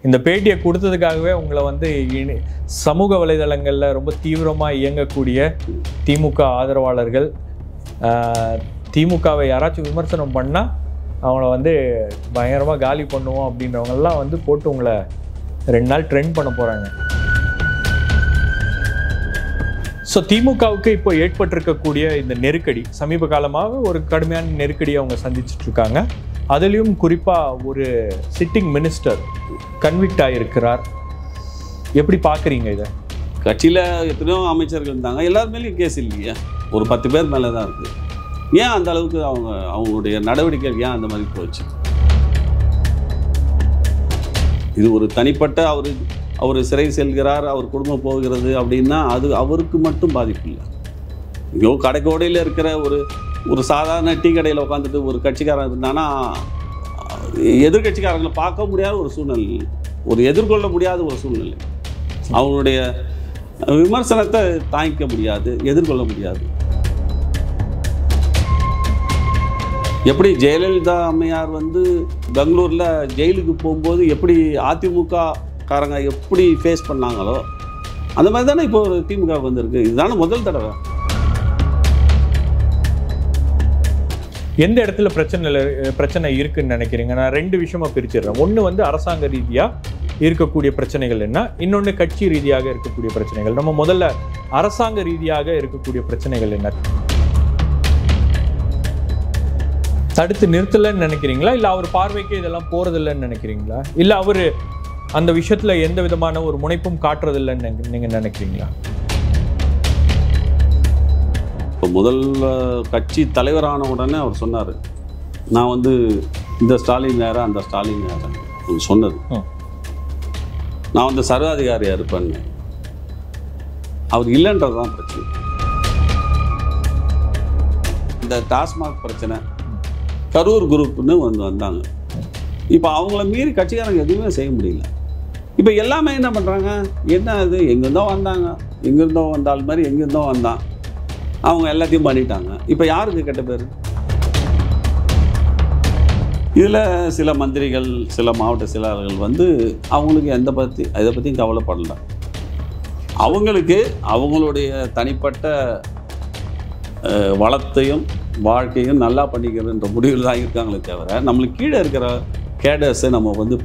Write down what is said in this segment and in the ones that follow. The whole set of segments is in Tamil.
இந்த பேட்டியை கொடுத்ததுக்காகவே உங்களை வந்து சமூக வலைதளங்களில் ரொம்ப தீவிரமாக இயங்கக்கூடிய திமுக ஆதரவாளர்கள் திமுகவை யாராச்சும் விமர்சனம் பண்ணால் அவங்கள வந்து பயங்கரமாக காலி பண்ணுவோம் அப்படின்றவங்கெல்லாம் வந்து போட்டு உங்களை 2 நாள் ட்ரெண்ட் பண்ண போகிறாங்க. ஸோ திமுகவுக்கு இப்போ ஏற்பட்டிருக்கக்கூடிய இந்த நெருக்கடி சமீப காலமாக ஒரு கடுமையான நெருக்கடியை அவங்க சந்திச்சுட்டு இருக்காங்க. அதுலேயும் குறிப்பாக ஒரு சிட்டிங் மினிஸ்டர் கன்விக்ட் ஆகியிருக்கிறார். எப்படி பார்க்குறீங்க இதை? கட்சியில் எத்தனையோ அமைச்சர்கள் இருந்தாங்க, எல்லார் மேலேயும் கேஸ் இல்லையா, ஒரு 10 பேர் மேலே தான் இருக்குது. ஏன் அந்த அளவுக்கு அவங்களுடைய நடவடிக்கை ஏன் அந்த மாதிரி போச்சு? இது ஒரு தனிப்பட்ட அவர் சிறை செல்கிறார், அவர் குடும்பம் போகிறது அப்படின்னா அது அவருக்கு மட்டும் பாதிப்பு இல்லை. ஐயோ கடைக்கோடையில் இருக்கிற ஒரு சாதாரண டீ கடையில் உட்காந்துட்டு ஒரு கட்சிக்காரன் இருந்தானா எதிர்கட்சிக்காரங்களை பார்க்க முடியாத ஒரு சூழ்நிலை, எதிர்கொள்ள முடியாத ஒரு சூழ்நிலை. அவங்களுடைய விமர்சனத்தை தாங்கிக்க முடியாது, எதிர்கொள்ள முடியாது. எப்படி ஜெயலலிதா அம்மையார் வந்து பெங்களூரில் ஜெயிலுக்கு போகும்போது எப்படி அதிமுக காரங்க எப்படி ஃபேஸ் பண்ணாங்களோ அந்த மாதிரி தானே இப்போ ஒரு திமுக வந்திருக்கு. இதுதானே முதல் தடவை. எந்த இடத்துல பிரச்சனை இருக்குன்னு நினைக்கிறீங்க? நான் 2 விஷயமா பிரிச்சிடுறேன். ஒன்று வந்து அரசாங்க ரீதியாக இருக்கக்கூடிய பிரச்சனைகள் என்ன, இன்னொன்று கட்சி ரீதியாக இருக்கக்கூடிய பிரச்சனைகள். நம்ம முதல்ல அரசாங்க ரீதியாக இருக்கக்கூடிய பிரச்சனைகள் என்ன? தடுத்து நிறுத்தலைன்னு நினைக்கிறீங்களா, இல்லை அவர் பார்வைக்கு இதெல்லாம் போகிறதில்லைன்னு நினைக்கிறீங்களா, இல்லை அவர் அந்த விஷயத்தில் எந்த விதமான ஒரு முனைப்பும் காட்டுறதில்லைன்னு நீங்கள் நினைக்கிறீங்களா? இப்போ முதல் கட்சி தலைவரான உடனே அவர் சொன்னார், நான் வந்து இந்த ஸ்டாலின் வேறு அந்த ஸ்டாலின் வேறு சொன்னது, நான் வந்து சர்வாதிகாரியாக இருப்பேன்னு. அவர் இல்லைன்றது தான் பிரச்சனை. இந்த டாஸ்மாக் பிரச்சனை, கரூர் குரூப்னு வந்தாங்க. இப்போ அவங்கள மீறி கட்சிக்காரங்க எதுவுமே செய்ய முடியல. இப்போ எல்லாமே என்ன பண்ணுறாங்க, என்ன அது எங்கேருந்தோ வந்தாங்க, எங்கேருந்தோ வந்தால் மாதிரி எங்கேருந்தோ வந்தான், அவங்க எல்லாத்தையும் பண்ணிட்டாங்க. இப்போ யாருக்கு கெட்ட பேர்? இதில் சில மந்திரிகள், சில மாவட்ட செயலாளர்கள் வந்து அவங்களுக்கு இதை பற்றியும் கவலைப்படல. அவங்களுக்கு அவங்களுடைய தனிப்பட்ட வளத்தையும் வாழ்க்கையும் நல்லா பண்ணிக்கிறதுன்ற முடிவில் தான் இருக்காங்களே தவிர, நம்மளுக்கு கீழே இருக்கிற கேடர்ஸை நம்ம வந்து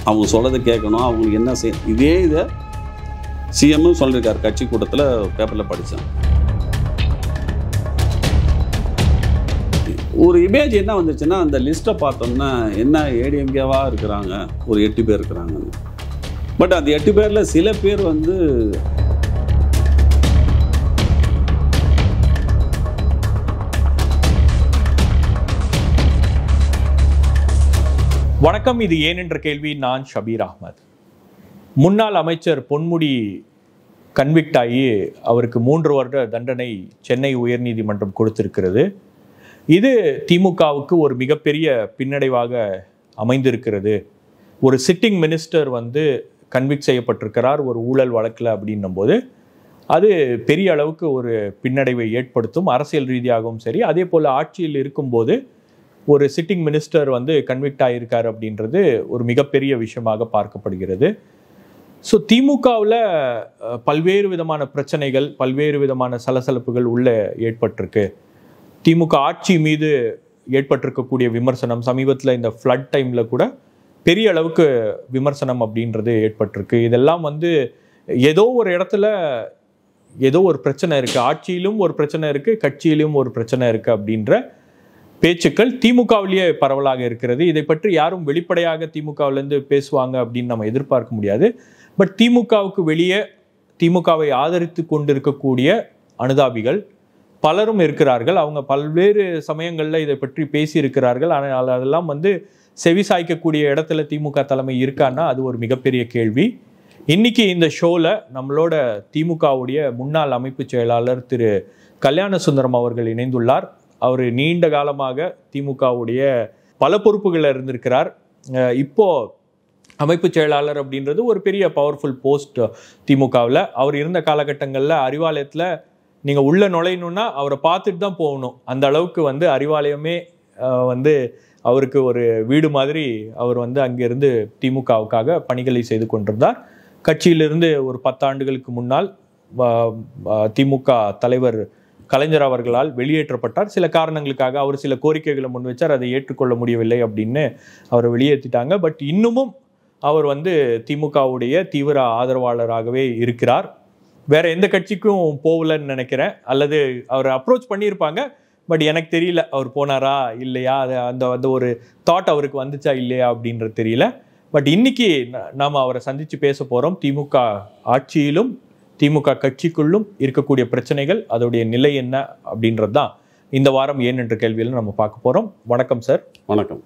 அவங்க சொல்கிறத கேட்கணும், அவங்களுக்கு என்ன இதை சிஎம்மும் சொல்லியிருக்கார். கட்சி கூட்டத்தில் பேப்பரில் படித்தேன். ஒரு இமேஜ் என்ன வந்துச்சுன்னா, அந்த லிஸ்ட்டை பார்த்தோம்னா என்ன ஏடிஎம்கேவாக இருக்கிறாங்க, ஒரு 8 பேர் இருக்கிறாங்கன்னு. பட் அந்த 8 பேரில் சில பேர் வந்து வணக்கம், இது ஏன் என்ற கேள்வி. நான் ஷபீர் அஹ்மத். முன்னாள் அமைச்சர் பொன்முடி கன்விக்ட் ஆகி அவருக்கு 3 வருட தண்டனை சென்னை உயர்நீதிமன்றம் கொடுத்திருக்கிறது. இது திமுகவுக்கு ஒரு மிகப்பெரிய பின்னடைவாக அமைந்திருக்கிறது. ஒரு சிட்டிங் மினிஸ்டர் வந்து கன்விக்ட் செய்யப்பட்டிருக்கிறார் ஒரு ஊழல் வழக்கில் அப்படின்னும் போது அது பெரிய அளவுக்கு ஒரு பின்னடைவை ஏற்படுத்தும், அரசியல் ரீதியாகவும் சரி. அதே போல் ஆட்சியில் இருக்கும்போது ஒரு சிட்டிங் மினிஸ்டர் வந்து கன்விக்ட் ஆகியிருக்கார் அப்படின்றது ஒரு மிகப்பெரிய விஷயமாக பார்க்கப்படுகிறது. ஸோ திமுகவில் பல்வேறு விதமான பிரச்சனைகள், பல்வேறு விதமான சலசலப்புகள் உள்ளே ஏற்பட்டிருக்கு. திமுக ஆட்சி மீது ஏற்பட்டிருக்கக்கூடிய விமர்சனம், சமீபத்தில் இந்த ஃப்ளட் டைமில் கூட பெரிய அளவுக்கு விமர்சனம் அப்படின்றது ஏற்பட்டிருக்கு. இதெல்லாம் வந்து ஏதோ ஒரு இடத்துல ஏதோ ஒரு பிரச்சனை இருக்குது, ஆட்சியிலும் ஒரு பிரச்சனை இருக்குது, கட்சியிலும் ஒரு பிரச்சனை இருக்குது அப்படின்ற பேச்சுக்கள் திமுகவிலேயே பரவலாக இருக்கிறது. இதை பற்றி யாரும் வெளிப்படையாக திமுகவிலேருந்து பேசுவாங்க அப்படின்னு நம்ம எதிர்பார்க்க முடியாது. பட் திமுகவுக்கு வெளியே திமுகவை ஆதரித்து கொண்டிருக்கக்கூடிய அனுதாபிகள் பலரும் இருக்கிறார்கள். அவங்க பல்வேறு சமயங்களில் இதை பற்றி பேசியிருக்கிறார்கள். ஆனால் அதெல்லாம் வந்து செவி சாய்க்கக்கூடிய இடத்துல திமுக தலைமை இருக்கான்னா அது ஒரு மிகப்பெரிய கேள்வி. இன்னைக்கு இந்த ஷோவில் நம்மளோட திமுகவுடைய முன்னாள் அமைப்பு செயலாளர் திரு கல்யாண சுந்தரம் அவர்கள் இணைந்துள்ளார். அவர் நீண்ட காலமாக திமுகவுடைய பல பொறுப்புகளில் இருந்திருக்கிறார். இப்போ அமைப்பு செயலாளர் அப்படின்றது ஒரு பெரிய பவர்ஃபுல் போஸ்ட் திமுகவில். அவர் இருந்த காலகட்டங்களில் அறிவாலயத்தில் நீங்கள் உள்ளே நுழையணுன்னா அவரை பார்த்துட்டு தான் போகணும். அந்த அளவுக்கு வந்து அறிவாலயமே வந்து அவருக்கு ஒரு வீடு மாதிரி அவர் வந்து அங்கிருந்து திமுகவுக்காக பணிகளை செய்து கொண்டிருந்தார். கட்சியிலிருந்து ஒரு 10 ஆண்டுகளுக்கு முன்னால் திமுக தலைவர் கலைஞர் அவர்களால் வெளியேற்றப்பட்டார். சில காரணங்களுக்காக அவர் சில கோரிக்கைகளை முன் வச்சார், அதை ஏற்றுக்கொள்ள முடியவில்லை அப்படின்னு அவரை வெளியேற்றிட்டாங்க. பட் இன்னமும் அவர் வந்து திமுகவுடைய தீவிர ஆதரவாளராகவே இருக்கிறார். வேற எந்த கட்சிக்கும் போகலன்னு நினைக்கிறேன், அல்லது அவர் அப்ரோச் பண்ணியிருப்பாங்க. பட் எனக்கு தெரியல அவர் போனாரா இல்லையா, அந்த அந்த ஒரு தாட் அவருக்கு வந்துச்சா இல்லையா அப்படின்றது தெரியல. பட் இன்னைக்கு நாம் அவரை சந்திச்சு பேச போகிறோம். திமுக ஆட்சியிலும் திமுக கட்சிக்குள்ளும் இருக்கக்கூடிய பிரச்சனைகள், அதோடைய நிலை என்ன அப்படின்றது தான் இந்த வாரம் ஏன் என்ற கேள்வியில் நம்ம பார்க்க போகிறோம். வணக்கம் சார். வணக்கம்.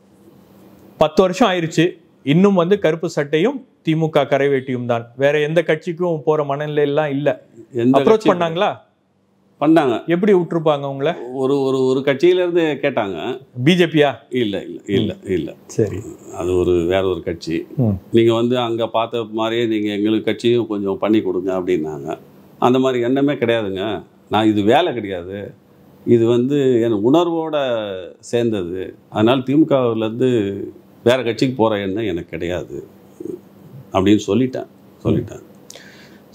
10 வருஷம் ஆயிடுச்சு, இன்னும் வந்து கருப்பு சட்டையும் திமுக கரைவேட்டியும் தான். வேற எந்த கட்சிக்கும் போற மனநிலையெல்லாம் இல்ல. அப்ரோச் பண்ணாங்களா? பண்ணாங்க. எப்படி விட்டுருப்பாங்க உங்களை? ஒரு ஒரு ஒரு கட்சியில இருந்து கேட்டாங்க. பிஜேபியா? இல்ல இல்ல இல்ல இல்ல சரி, அது ஒரு வேற ஒரு கட்சி. நீங்க வந்து அங்க பார்த்த மாதிரியே நீங்க எங்களுக்கு கட்சியும் கொஞ்சம் பண்ணி கொடுங்க அப்படின்னாங்க. அந்த மாதிரி எண்ணமே கிடையாதுங்க. நான் இது வேலை கிடையாது, இது வந்து என் உணர்வோட சேர்ந்தது. அதனால் திமுகவிலேருந்து வேற கட்சிக்கு போகிற எண்ணம் எனக்கு கிடையாது அப்படின்னு சொல்லிட்டேன்.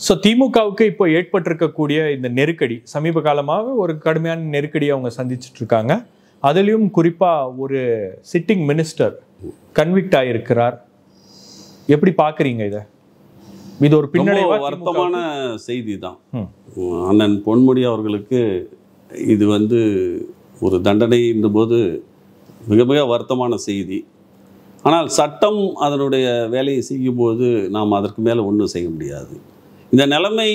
ஸோ திமுகவுக்கு இப்போ ஏற்பட்டிருக்கக்கூடிய இந்த நெருக்கடி, சமீப காலமாக ஒரு கடுமையான நெருக்கடியை அவங்க சந்திச்சுட்டு இருக்காங்க. அதுலேயும் குறிப்பாக ஒரு சிட்டிங் மினிஸ்டர் கன்விக்ட் ஆகியிருக்கிறார். எப்படி பார்க்குறீங்க இதை? இது ஒரு பின்னடைவா? வருத்தமான செய்தி தான். அண்ணன் பொன்முடி அவர்களுக்கு இது வந்து ஒரு தண்டனைன்ற போது மிக மிக வருத்தமான செய்தி. ஆனால் சட்டம் அதனுடைய வேலையை செய்யும்போது நாம் அதற்கு மேலே ஒன்றும் செய்ய முடியாது. இந்த நிலைமை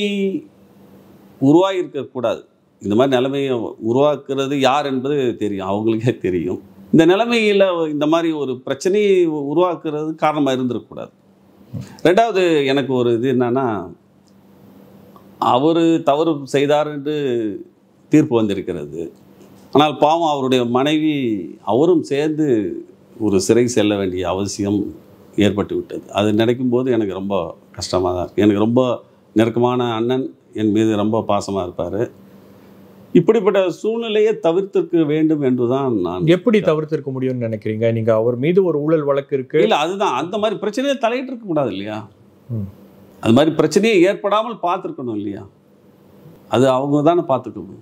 உருவாகியிருக்கக்கூடாது. இந்த மாதிரி நிலைமையை உருவாக்குறது யார் என்பது தெரியும், அவங்களுக்கே தெரியும். இந்த நிலைமையில் இந்த மாதிரி ஒரு பிரச்சனையை உருவாக்குறது காரணமாக இருந்திருக்கக்கூடாது. ரெண்டாவது, எனக்கு ஒரு இது என்னன்னா, அவர் தவறு செய்தார் என்று தீர்ப்பு வந்திருக்கிறது. ஆனால் பாவம் அவருடைய மனைவி அவரும் சேர்ந்து ஒரு சிறை செல்ல வேண்டிய அவசியம் ஏற்பட்டு விட்டது. அது நினைக்கும் போது எனக்கு ரொம்ப கஷ்டமாக தான் இருக்குது. எனக்கு ரொம்ப நெருக்கமான அண்ணன், என் மீது ரொம்ப பாசமாக இருப்பார். இப்படிப்பட்ட சூழ்நிலையை தவிர்த்திருக்க வேண்டும் என்று தான் நான். எப்படி தவிர்த்திருக்க முடியும்னு நினைக்கிறீங்க? நீங்கள் அவர் மீது ஒரு ஊழல் வழக்கு இருக்கு. இல்லை, அதுதான், அந்த மாதிரி பிரச்சனையை தலையிட்டு இருக்கக்கூடாது இல்லையா? அது மாதிரி பிரச்சனையை ஏற்படாமல் பார்த்துருக்கணும் இல்லையா? அது அவங்க தானே பார்த்துக்கணும்.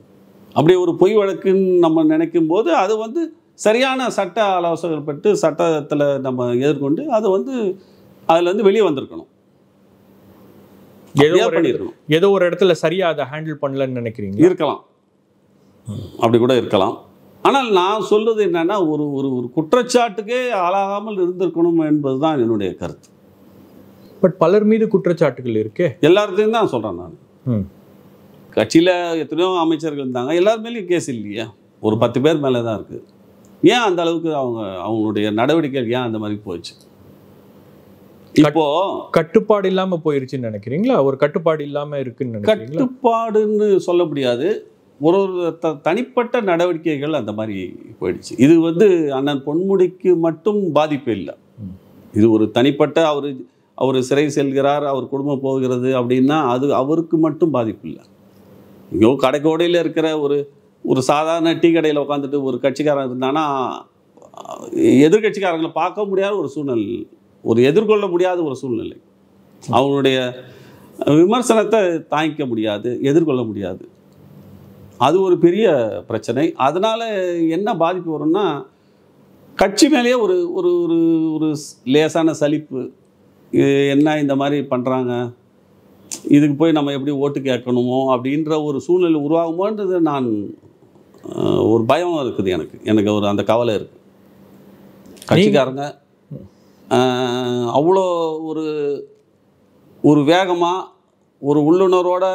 அப்படி ஒரு பொய் வழக்குன்னு நம்ம நினைக்கும் போது அது வந்து சரியான சட்ட ஆலோசகர் பெற்று சட்டத்தில் நம்ம எதிர்கொண்டு அதை வந்து அதில் வந்து வெளியே வந்திருக்கணும். ஏதோ ஒரு இடத்துல சரியா அதை ஹேண்டில் பண்ணலன்னு நினைக்கிறீங்க? இருக்கலாம், அப்படி கூட இருக்கலாம். ஆனால் நான் சொல்றது என்னன்னா, ஒரு ஒரு ஒரு குற்றச்சாட்டுக்கே ஆளாகாமல் இருந்திருக்கணும் என்பதுதான் என்னுடைய கருத்து. பட் பலர் மீது குற்றச்சாட்டுகள் இருக்கே. எல்லாத்தையும் தான் சொல்றேன் நான். கட்சியில் எத்தனையோ அமைச்சர்கள் இருந்தாங்க, எல்லார் மேலேயும் கேஸ் இல்லையா? ஒரு 10 பேர் மேலே தான் இருக்குது. ஏன் அந்த அளவுக்கு அவங்களுடைய நடவடிக்கைகள் ஏன் அந்த மாதிரி போச்சு? இப்போ கட்டுப்பாடு இல்லாமல் போயிருச்சுன்னு நினைக்கிறீங்களா? ஒரு கட்டுப்பாடு இல்லாமல் இருக்குன்னு நினைக்கிறீங்களா? கட்டுப்பாடுன்னு சொல்ல முடியாது, ஒரு தனிப்பட்ட நடவடிக்கைகள் அந்த மாதிரி போயிடுச்சு. இது வந்து அண்ணன் பொன்முடிக்கு மட்டும் பாதிப்பு இல்லை. இது ஒரு தனிப்பட்ட அவர் சிறை செல்கிறார், அவர் குடும்பம் போகிறது அப்படின்னா அது அவருக்கு மட்டும் பாதிப்பு இல்லை. இங்கோ கடைக்கோடையில் இருக்கிற ஒரு சாதாரண டீ கடையில் உட்காந்துட்டு ஒரு கட்சிக்காரன் இருந்தானா எதிர்கட்சிக்காரங்களை பார்க்க முடியாத ஒரு சூழ்நிலை, ஒரு எதிர்கொள்ள முடியாத ஒரு சூழ்நிலை. அவங்களுடைய விமர்சனத்தை தாங்கிக்க முடியாது, எதிர்கொள்ள முடியாது. அது ஒரு பெரிய பிரச்சனை. அதனால் என்ன பாதிப்பு வரும்னா, கட்சி மேலேயே ஒரு ஒரு ஒரு லேசான சலிப்பு. என்ன இந்த மாதிரி பண்ணுறாங்க, இதுக்கு போய் நம்ம எப்படி ஓட்டு கேட்கணுமோ அப்படின்ற ஒரு சூழ்நிலை உருவாகுமோன்றது நான் ஒரு பயம் இருக்குது. எனக்கு ஒரு அந்த கவலை இருக்குது. கட்சிக்காரங்க அவ்வளோ ஒரு வேகமாக ஒரு உள்ளுணர்வோட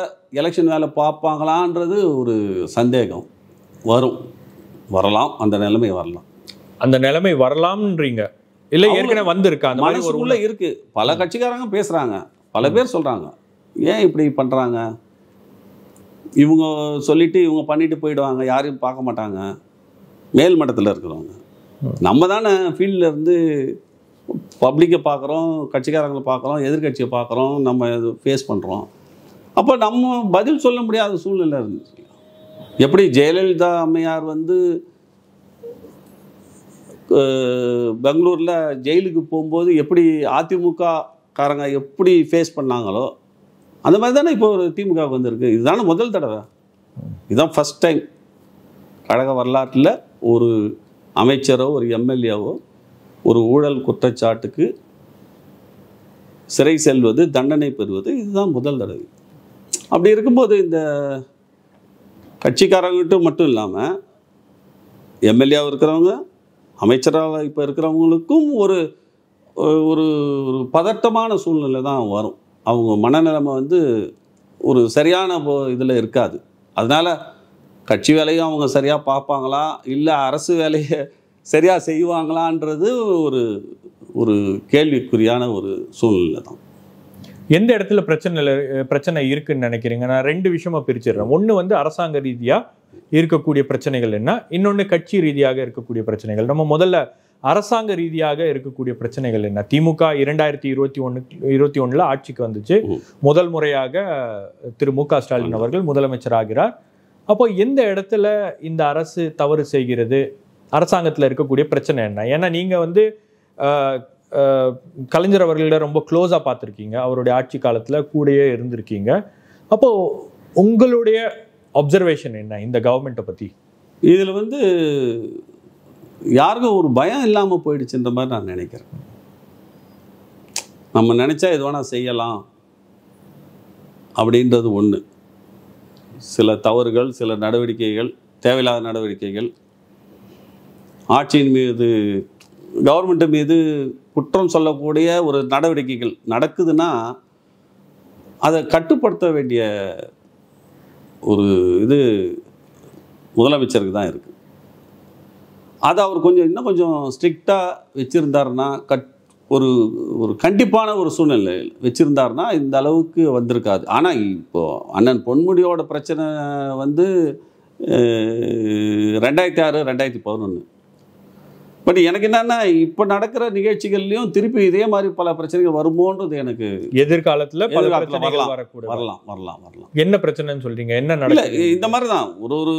எலெக்ஷன் வேலை பார்ப்பாங்களான்றது ஒரு சந்தேகம் வரலாம். அந்த நிலைமை வரலாம். அந்த நிலைமை வரலாம்ன்றீங்க? இல்லை, ஏற்கனவே வந்திருக்கா அந்த மாதிரி? ஒரு உள்ள இருக்கு. பல கட்சிக்காரங்க பேசுகிறாங்க, பல பேர் சொல்கிறாங்க, ஏன் இப்படி பண்ணுறாங்க, இவங்க சொல்லிவிட்டு இவங்க பண்ணிட்டு போயிடுவாங்க, யாரையும் பார்க்க மாட்டாங்க. மேல் மட்டத்தில் இருக்கிறவங்க நம்ம தானே ஃபீல்டில் இருந்து பப்ளிக்கை பார்க்குறோம், கட்சிக்காரங்களை பார்க்குறோம், எதிர்கட்சியை பார்க்குறோம், நம்ம ஃபேஸ் பண்ணுறோம். அப்போ நம்ம பதில் சொல்ல முடியாத சூழ்நிலை இருந்துச்சு. எப்படி ஜெயலலிதா அம்மையார் வந்து பெங்களூரில் ஜெயிலுக்கு போகும்போது எப்படி அதிமுக காரங்க எப்படி ஃபேஸ் பண்ணாங்களோ அந்த மாதிரி தானே இப்போ ஒரு திமுக வந்திருக்கு. இதுதானே முதல் தடவை, இதுதான் ஃபஸ்ட் டைம் கழக வரலாற்றில் ஒரு அமைச்சரோ ஒரு எம்எல்ஏவோ ஒரு ஊழல் குற்றச்சாட்டுக்கு சிறை செல்வது, தண்டனை பெறுவது, இதுதான் முதல் தடவை. அப்படி இருக்கும்போது இந்த கட்சிக்காரங்கிட்ட மட்டும் இல்லாமல் எம்எல்ஏவாக இருக்கிறவங்க, அமைச்சராக இப்போ இருக்கிறவங்களுக்கும் ஒரு ஒரு ஒரு பதட்டமான சூழ்நிலை தான் வரும். அவங்க மனநிலைமை வந்து ஒரு சரியான இதில் இருக்காது. அதனால் கட்சி வேலையும் அவங்க சரியாக பார்ப்பாங்களா இல்லை அரசு வேலையை சரியாக செய்வாங்களான்றது ஒரு ஒரு கேள்விக்குறியான ஒரு சூழ்நிலை தான். எந்த இடத்துல பிரச்சனை இருக்குன்னு நினைக்கிறீங்க? நான் 2 விஷயமா பிரிச்சிடுறேன். ஒன்று வந்து அரசாங்க ரீதியாக இருக்கக்கூடிய பிரச்சனைகள் என்ன, இன்னொன்று கட்சி ரீதியாக இருக்கக்கூடிய பிரச்சனைகள். நம்ம முதல்ல அரசாங்க ரீதியாக இருக்கக்கூடிய பிரச்சனைகள் என்ன? திமுக 2021 ஆட்சிக்கு வந்துச்சு. முதல் முறையாக திரு மு.க. ஸ்டாலின் அவர்கள் முதலமைச்சர் ஆகிறார். அப்போ எந்த இடத்துல இந்த அரசு தவறு செய்கிறது, அரசாங்கத்தில் இருக்கக்கூடிய பிரச்சனை என்ன? ஏன்னா நீங்கள் வந்து கலைஞர் அவர்களிட ரொம்ப க்ளோஸாக பார்த்துருக்கீங்க, அவருடைய ஆட்சி காலத்தில் கூடயே இருந்திருக்கீங்க. அப்போது உங்களுடைய அப்சர்வேஷன் என்ன இந்த கவர்மெண்ட்டை பற்றி? இதில் வந்து யாருக்கும் ஒரு பயம் இல்லாமல் போயிடுச்சுன்ற மாதிரி நான் நினைக்கிறேன். நம்ம நினச்சா எது வேணால் செய்யலாம் அப்படின்றது ஒன்று. சில தவறுகள், சில நடவடிக்கைகள், தேவையில்லாத நடவடிக்கைகள், ஆட்சியின் மீது கவர்மெண்ட்டு மீது குற்றம் சொல்லக்கூடிய ஒரு நடவடிக்கைகள் நடக்குதுன்னா அதை கட்டுப்படுத்த வேண்டிய ஒரு இது முதலமைச்சருக்கு தான் இருக்குது. அதை அவர் இன்னும் கொஞ்சம் ஸ்ட்ரிக்டாக வச்சுருந்தாருன்னா, ஒரு ஒரு கண்டிப்பான ஒரு சூழ்நிலை வச்சுருந்தாருன்னா இந்த அளவுக்கு வந்திருக்காது. ஆனால் இப்போது அண்ணன் பொன்முடியோட பிரச்சனை வந்து 2006, 2011. பட் எனக்கு என்னன்னா இப்போ நடக்கிற நிகழ்ச்சிகள்லையும் திருப்பி இதே மாதிரி பல பிரச்சனைகள் வருமோன்றது எனக்கு எதிர்காலத்தில் வரலாம். என்ன பிரச்சனைன்னு சொல்றீங்க? என்ன நடக்கல? இந்த மாதிரி தான் ஒரு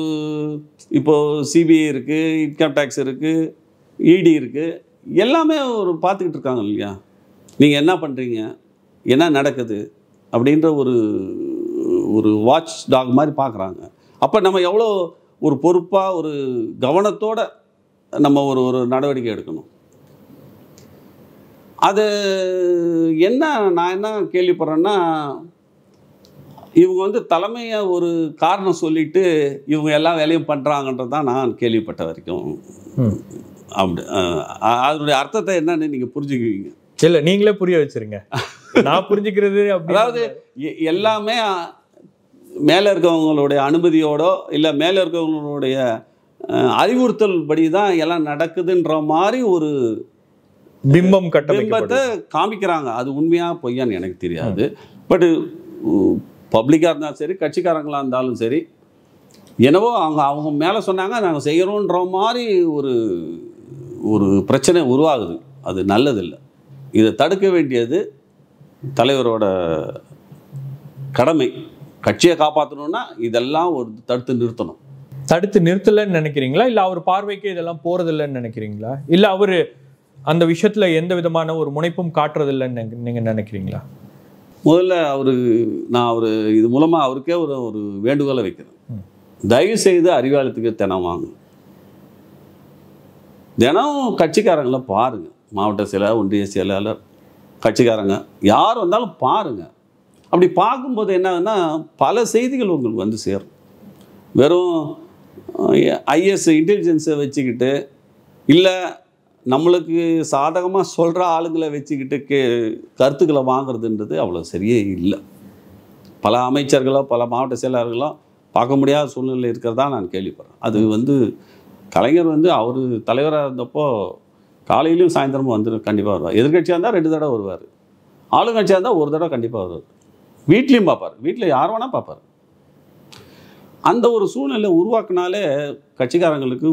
இப்போ சிபிஐ இருக்கு, இன்கம் டேக்ஸ் இருக்கு, இடி இருக்கு, எல்லாமே ஒரு பார்த்துக்கிட்டு இருக்காங்க இல்லையா? நீங்கள் என்ன பண்ணுறீங்க, என்ன நடக்குது அப்படின்ற ஒரு ஒரு வாட்ச் டாக் மாதிரி பார்க்குறாங்க. அப்போ நம்ம எவ்வளோ ஒரு பொறுப்பாக ஒரு கவனத்தோட நம்ம ஒரு நடவடிக்கை எடுக்கணும். அது நான் என்ன கேள்விப்படுறேன்னா, இவங்க வந்து தலைமையை ஒரு காரணம் சொல்லிட்டு இவங்க எல்லா வேலையும் பண்ணுறாங்கன்றது தான் நான் கேள்விப்பட்ட வரைக்கும். அப்படி அதனுடைய அர்த்தத்தை என்னன்னு நீங்கள் புரிஞ்சுக்குவீங்க. இல்லை, நீங்களே புரிய வச்சுருங்க. நான் புரிஞ்சுக்கிறது அதாவது எல்லாமே மேலே இருக்கவங்களுடைய அனுமதியோடோ இல்லை மேலே இருக்கவங்களுடைய அறிவுறுத்தல் படி தான் எல்லாம் நடக்குதுன்ற மாதிரி ஒரு பிம்பத்தை காமிக்கிறாங்க. அது உண்மையாக பொய்யான்னு எனக்கு தெரியாது. பட் பப்ளிக்காக இருந்தாலும் சரி, கட்சிக்காரங்களாக இருந்தாலும் சரி, என்னவோ அவங்க மேலே சொன்னாங்க நாங்கள் செய்கிறோன்ற மாதிரி ஒரு ஒரு பிரச்சனை உருவாகுது. அது நல்லதில்லை. இதை தடுக்க வேண்டியது தலைவரோட கடமை. கட்சியை காப்பாற்றணும்னா இதெல்லாம் ஒரு தடுத்து நிறுத்தலைன்னு நினைக்கிறீங்களா? இல்லை அவர் பார்வைக்கு இதெல்லாம் போகிறதில்லைன்னு நினைக்கிறீங்களா? இல்லை அவர் அந்த விஷயத்தில் எந்த விதமான ஒரு முனைப்பும் காட்டுறதில்லைன்னு நீங்கள் நினைக்கிறீங்களா? முதல்ல நான் இது மூலமாக அவருக்கே ஒரு வேண்டுகோளை வைக்கிறேன். தயவு செய்து அறிவாலயத்துக்கு தினம் வாங்க. தினம் கட்சிக்காரங்களை பாருங்கள். மாவட்ட செயலாளர், ஒன்றிய செயலாளர், கட்சிக்காரங்க யார் வந்தாலும் பாருங்கள். அப்படி பார்க்கும்போது என்னன்னா பல செய்திகள் உங்களுக்கு வந்து சேரும். வெறும் ஐஎஸ் இன்டெலிஜென்ஸை வச்சுக்கிட்டு இல்லை நம்மளுக்கு சாதகமாக சொல்கிற ஆளுங்களை வச்சுக்கிட்டு கருத்துக்களை வாங்குறதுன்றது அவ்வளோ சரியே இல்லை. பல அமைச்சர்களோ பல மாவட்ட செயலாளர்களோ பார்க்க முடியாத சூழ்நிலை இருக்கிறதா நான் கேள்விப்படுறேன். அது வந்து கலைஞர் வந்து அவர் தலைவராக இருந்தப்போ காலையிலையும் சாயந்தரமும் வந்து கண்டிப்பாக வருவார். எதிர்கட்சியாக இருந்தால் 2 தடவை வருவார். ஆளுங்கட்சியாக இருந்தால் 1 தடவை கண்டிப்பாக வருவார். வீட்லேயும் பார்ப்பார், வீட்டில் யார் வேணால் பார்ப்பார். அந்த ஒரு சூழ்நிலை உருவாக்குனாலே கட்சிக்காரங்களுக்கு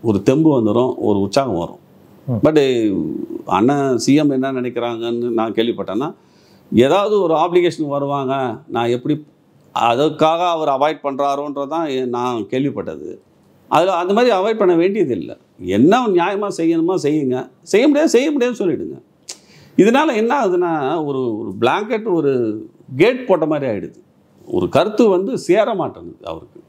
ஒரு தெம்பு வந்துடும், ஒரு உற்சாகம் வரும். பட் அண்ணன் சிஎம் என்ன நினைக்கிறாங்கன்னு நான் கேள்விப்பட்டேன்னா, ஏதாவது ஒரு ஆப்ளிகேஷன் வருவாங்க, நான் எப்படி அதுக்காக அவர் அவாய்ட் பண்ணுறாரோன்றதான் நான் கேள்விப்பட்டது. அதில் அந்த மாதிரி அவாய்ட் பண்ண வேண்டியது இல்லை. என்ன நியாயமாக செய்யணுமா செய்யுங்க, செய்ய முடியாதுன்னு சொல்லிவிடுங்க. இதனால் என்ன ஆகுதுன்னா ஒரு பிளாங்கெட் ஒரு கேட் போட்ட மாதிரி ஆகிடுது. ஒரு கருத்து வந்து சேர மாட்டேங்குது. அவருக்கு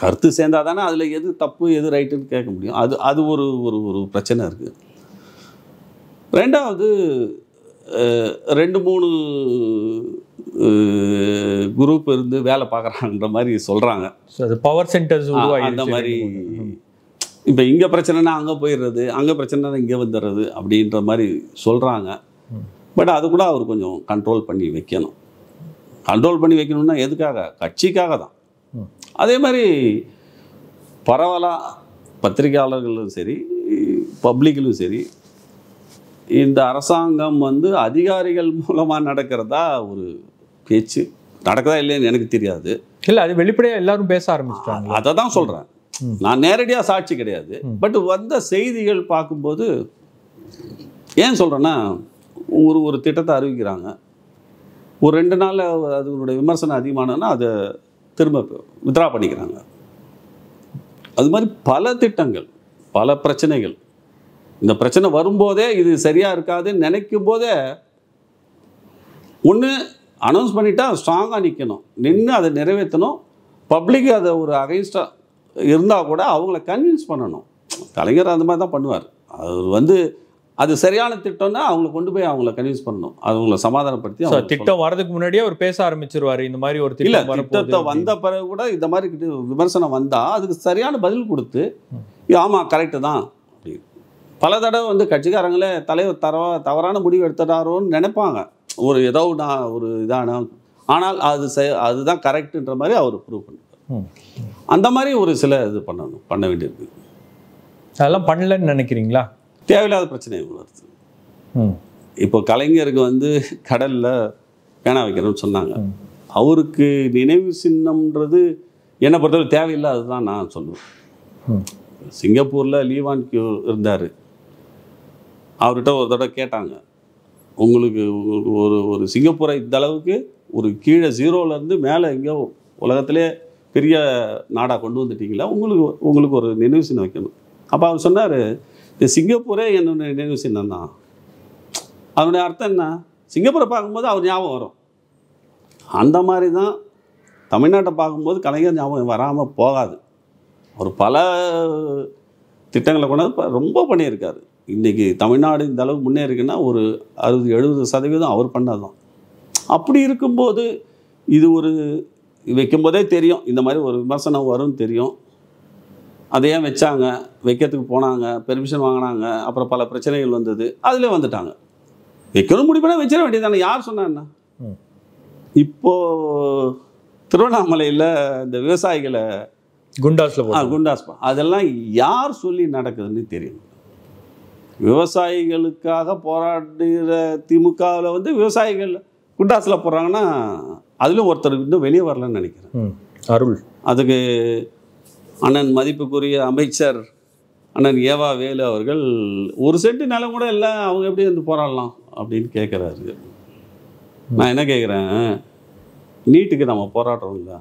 கருத்து சேர்ந்தால் தானே அதில் எது தப்பு எது ரைட்டுன்னு கேட்க முடியும். அது ஒரு ஒரு பிரச்சனை இருக்குது. ரெண்டாவது 2-3 குரூப் இருந்து வேலை பார்க்குறாங்கன்ற மாதிரி சொல்கிறாங்க. பவர் சென்டர்ஸ் அந்த மாதிரி இப்போ இங்கே பிரச்சனைனா அங்கே போயிடுறது, அங்கே பிரச்சனைனா இங்கே வந்துடுறது அப்படின்ற மாதிரி சொல்கிறாங்க. பட் அது கூட அவர் கொஞ்சம் கண்ட்ரோல் பண்ணி வைக்கணும். கண்ட்ரோல் பண்ணி வைக்கணும்னா எதுக்காக? கட்சிக்காக தான். அதே மாதிரி பரவலாக பத்திரிகையாளர்களும் சரி பப்ளிக்கிலும் சரி இந்த அரசாங்கம் வந்து அதிகாரிகள் மூலமாக நடக்கிறதா ஒரு பேச்சு நடக்குதா இல்லைன்னு எனக்கு தெரியாது. இல்லை, அது வெளிப்படையாக எல்லாரும் பேச ஆரம்பிச்சிட்டாங்க. அதை தான் சொல்கிறேன். நான் நேரடியாக சாட்சி கிடையாது. பட் வந்த செய்திகள் பார்க்கும்போது ஏன் சொல்கிறேன்னா ஒரு திட்டத்தை அறிவிக்கிறாங்க, ஒரு 2 நாளில் அதனுடைய விமர்சனம் அதிகமானதுன்னா அதை திரும்ப வித்ரா பண்ணிக்கிறாங்க. அது மாதிரி பல திட்டங்கள் பல பிரச்சனைகள். இந்த பிரச்சனை வரும்போதே இது சரியாக இருக்காதுன்னு நினைக்கும் போதே ஒன்று அனௌன்ஸ் பண்ணிட்டா ஸ்ட்ராங்காக நிற்கணும், நின்று அதை நிறைவேற்றணும். பப்ளிக் அதை ஒரு அகைன்ஸ்டாக இருந்தால் கூட அவங்கள கன்வின்ஸ் பண்ணணும். கலைஞர் அந்த மாதிரி தான் பண்ணுவார். அவர் வந்து அது சரியான திட்டம்னா அவங்கள கொண்டு போய் அவங்கள கன்வின்ஸ் பண்ணணும், அவங்கள சமாதானப்படுத்தி. திட்டம் வரதுக்கு முன்னாடியே அவர் பேச ஆரம்பிச்சிருவாரு. இந்த மாதிரி ஒரு திட்டத்தை வந்த பிறகு கூட இந்த மாதிரி விமர்சனம் வந்தால் அதுக்கு சரியான பதில் கொடுத்து ஆமாம் கரெக்டு தான் அப்படி. பல தடவை வந்து கட்சிக்காரங்களே தலைவர் தவறான முடிவு எடுத்துட்டாரோன்னு நினைப்பாங்க, ஒரு ஏதோ ஒரு இதான, ஆனால் அதுதான் கரெக்டுன்ற மாதிரி அவர் ப்ரூவ் பண்ணுவார். அந்த மாதிரி ஒரு சில இது பண்ண வேண்டியிருக்கு. அதெல்லாம் பண்ணலன்னு நினைக்கிறீங்களா? தேவையில்லாத பிரச்சனை வருது. இப்போ கலைஞருக்கு வந்து கடலில் பேனா வைக்கணும்னு சொன்னாங்க. அவருக்கு நினைவு சின்னம்ன்றது என்னை பொறுத்தவரை தேவையில்லாது தான் நான் சொல்லுவேன். சிங்கப்பூரில் லீவான் கியூ இருந்தார். அவர்கிட்ட ஒரு தடவை கேட்டாங்க, உங்களுக்கு ஒரு சிங்கப்பூரை இந்த அளவுக்கு ஒரு கீழே 0லேருந்து மேலே எங்கேயோ உலகத்திலே பெரிய நாடாக கொண்டு வந்துட்டீங்களா, உங்களுக்கு ஒரு நினைவு சின்னம் வைக்கணும். அப்போ அவர் சொன்னார், இந்த சிங்கப்பூரே என்னுடைய நினைவு சின்னம் தான். அதனுடைய அர்த்தம் என்ன? சிங்கப்பூரை பார்க்கும்போது அவர் ஞாபகம் வரும். அந்த மாதிரி தான் தமிழ்நாட்டை பார்க்கும்போது கலைஞர் ஞாபகம் வராமல் போகாது. அவர் பல திட்டங்களை கொண்டாந்து ரொம்ப பண்ணியிருக்காரு. இன்றைக்கி தமிழ்நாடு இந்த அளவுக்கு முன்னேறிக்குன்னா ஒரு 60-70% அவர் பண்ணது தான். அப்படி இருக்கும்போது இது ஒரு வைக்கும்போதே தெரியும் இந்த மாதிரி ஒரு விமர்சனம் வரும்னு தெரியும். அதை ஏன் வச்சாங்க, வைக்கிறதுக்கு போனாங்க, பெர்மிஷன் வாங்கினாங்க, அப்புறம் பல பிரச்சனைகள் வந்தது, அதிலே வந்துட்டாங்க. வைக்கணும் முடிவுனா வச்சிட வேண்டியதானே, யார் சொன்னா என்ன? இப்போது திருவண்ணாமலையில் இந்த விவசாயிகளை குண்டாஸ் அதெல்லாம் யார் சொல்லி நடக்குதுன்னு தெரியும். விவசாயிகளுக்காக போராடுகிற திமுகவில் வந்து விவசாயிகள் குண்டாஸில் போடுறாங்கன்னா அதிலும் ஒருத்தருக்கு இன்னும் வெளியே வரலன்னு நினைக்கிறேன். அருள், அதுக்கு அண்ணன் மதிப்புக்குரிய அமைச்சர் அண்ணன் ஏவா வேலு அவர்கள் 1 சென்ட் நிலம் கூட இல்லை, அவங்க எப்படி வந்து போராடலாம் அப்படின்னு கேட்குறாரு. நான் என்ன கேட்குறேன், நீட்டுக்கு நம்ம போராடுறோம் இல்லை,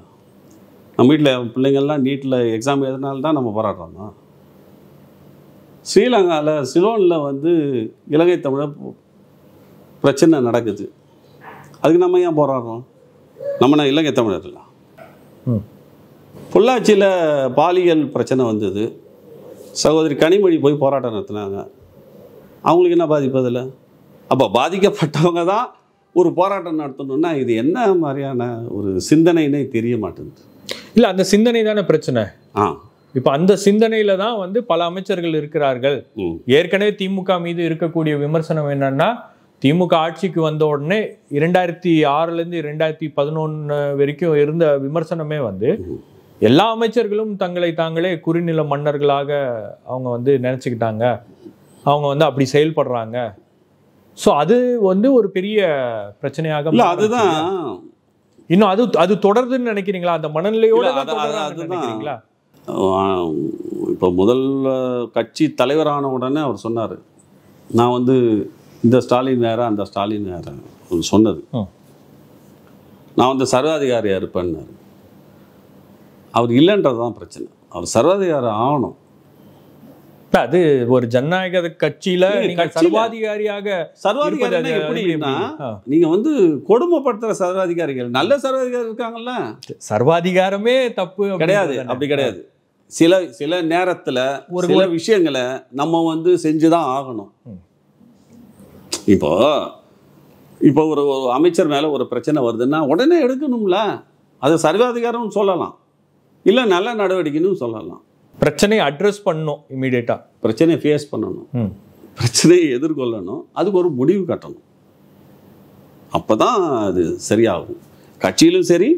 நம்ம வீட்டில் பிள்ளைங்கள்லாம் நீட்டில் எக்ஸாம் எழுதினால தான் நம்ம போராடுறோம்னா. ஸ்ரீலங்காவில் சிலோனில் வந்து இலங்கை தமிழர் பிரச்சனை நடக்குது, அதுக்கு நம்ம ஏன் போராடுறோம்? நம்ம இலங்கை தமிழர் இல்லை. பொள்ளாச்சியில் பாலியல் பிரச்சனை வந்தது, சகோதரி கனிமொழி போய் போராட்டம் நடத்தினாங்க, அவங்களுக்கு என்ன பாதிப்பு அதில்? அப்போ பாதிக்கப்பட்டவங்க தான் ஒரு போராட்டம் நடத்தணும்னா இது என்ன மாதிரியான ஒரு சிந்தனைன்னே தெரிய மாட்டேங்குது. இல்லை, அந்த சிந்தனை தானே பிரச்சனை. இப்போ அந்த சிந்தனையில தான் வந்து பல அமைச்சர்கள் இருக்கிறார்கள். ஏற்கனவே திமுக மீது இருக்கக்கூடிய விமர்சனம் என்னன்னா, திமுக ஆட்சிக்கு வந்த உடனே 2006லேருந்து 2011 வரைக்கும் இருந்த விமர்சனமே வந்து எல்லா அமைச்சர்களும் தங்களை தாங்களே குறுநில மன்னர்களாக அவங்க வந்து நினச்சிக்கிட்டாங்க, அவங்க வந்து அப்படி செயல்படுறாங்க. ஸோ அது வந்து ஒரு பெரிய பிரச்சனையாக அதுதான் இன்னும் அது தொடருதுன்னு நினைக்கிறீங்களா? அந்த மனநிலையோட நினைக்கிறீங்களா? இப்போ முதல் கட்சி தலைவரான உடனே அவர் சொன்னார், நான் வந்து இந்த ஸ்டாலின் வேற அந்த ஸ்டாலின் வேற சொன்னது, நான் வந்து சர்வாதிகாரியாக இருப்பேன்னாரு. அவர் இல்லைன்றது தான் பிரச்சனை. அவர் சர்வாதிகாரம் ஆகணும். அது ஒரு ஜனநாயக கட்சியில நீங்க சர்வாதிகாரியாக சர்வாதிகாரி எப்படின்னா நீங்க வந்து கொடுமைப்படுத்துற சர்வாதிகாரிகள், நல்ல சர்வாதிகாரி இருக்காங்கல்ல. சர்வாதிகாரமே தப்பு கிடையாது, அப்படி கிடையாது. சில நேரத்துல சில விஷயங்களை நம்ம வந்து செஞ்சுதான் ஆகணும். இப்போ ஒரு அமைச்சர் மேல ஒரு பிரச்சனை வருதுன்னா உடனே எடுக்கணும்ல. அது சர்வாதிகாரம்னு சொல்லலாம், இல்ல நல்ல நடவடிக்கைன்னு சொல்லலாம். பிரச்சனையை அட்ரஸ் பண்ணணும், இமீடியட்டா பிரச்சனையை ஃபேஸ் பண்ணணும், பிரச்சனையை எதிர்கொள்ளணும், அதுக்கு ஒரு முடிவு கட்டணும். அப்பதான் அது சரியாகும். கட்சியிலும் சரி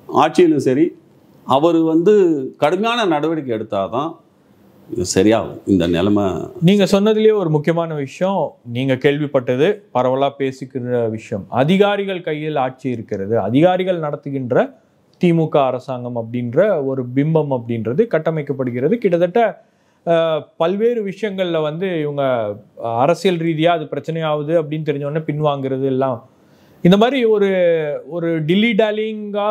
ஆட்சியிலும் சரி அவர் வந்து கடுமையான நடவடிக்கை எடுத்தாதான் இது சரியாகும். இந்த நிலைமை நீங்க சொன்னதுலேயே ஒரு முக்கியமான விஷயம், நீங்க கேள்விப்பட்டது பரவலா பேசிக்கிற விஷயம், அதிகாரிகள் கையில் ஆட்சி இருக்கிறது, அதிகாரிகள் நடத்துகின்ற திமுக அரசாங்கம் அப்படின்ற ஒரு பிம்பம் அப்படின்றது கட்டமைக்கப்படுகிறது. கிட்டத்தட்ட பல்வேறு விஷயங்கள்ல வந்து இவங்க அரசியல் ரீதியா அது பிரச்சனையாகுது அப்படின்னு தெரிஞ்சோடனே பின்வாங்கிறது எல்லாம், இந்த மாதிரி ஒரு டில்லி டாலிங்கா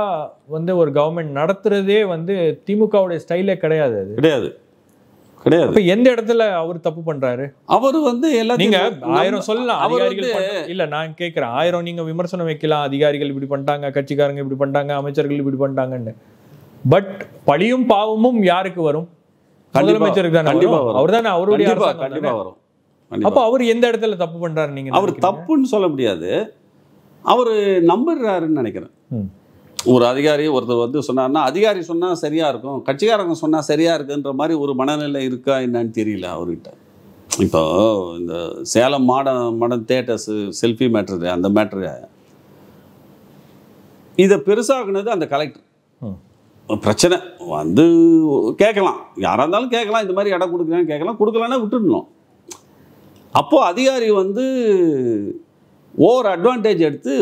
வந்து ஒரு கவர்மெண்ட் நடத்துறதே வந்து திமுகவுடைய ஸ்டைலே கிடையாது. அது கிடையாது. இப்ப எந்த இடத்துல அவர் தப்பு பண்றாரு? அவர் வந்து நீங்க 1000 சொல்லலாம் அதிகாரிகள் இல்ல, நான் கேட்கிறேன் 1000 நீங்க விமர்சனம் வைக்கலாம், அதிகாரிகள் இப்படி பண்ணிட்டாங்க, கட்சிக்காரங்க இப்படி பண்ணிட்டாங்க, அமைச்சர்கள் இப்படி பண்ணிட்டாங்கன்னு. பட் பழியும் பாவமும் யாருக்கு வரும்? முதலமைச்சருக்கு தானே வரும். அவர் தானே அவருடைய கண்டிப்பா வரும். அப்ப அவர் எந்த இடத்துல தப்பு பண்றாரு நீங்க? அவர் தப்புன்னு சொல்ல முடியாது, அவரு நம்பிடுறாருன்னு நினைக்கிறேன். ஒரு அதிகாரி ஒருத்தர் வந்து சொன்னார்னா அதிகாரி சொன்னா சரியா இருக்கும், கட்சிக்காரங்க சொன்னா சரியா இருக்குன்ற மாதிரி ஒரு மனநிலை இருக்கா என்னன்னு தெரியல அவர்கிட்ட. இப்போ இந்த Salem modern theatres selfie matter, அந்த மேட்ரு இதை பெருசாகுனது அந்த கலெக்டர். பிரச்சனை வந்து கேட்கலாம், யாராக இருந்தாலும் கேட்கலாம், இந்த மாதிரி இடம் கொடுக்குறான்னு கேட்கலாம், கொடுக்கலன்னா விட்டுடணும். அப்போ அதிகாரி வந்து ஓவர் அட்வான்டேஜ் எடுத்து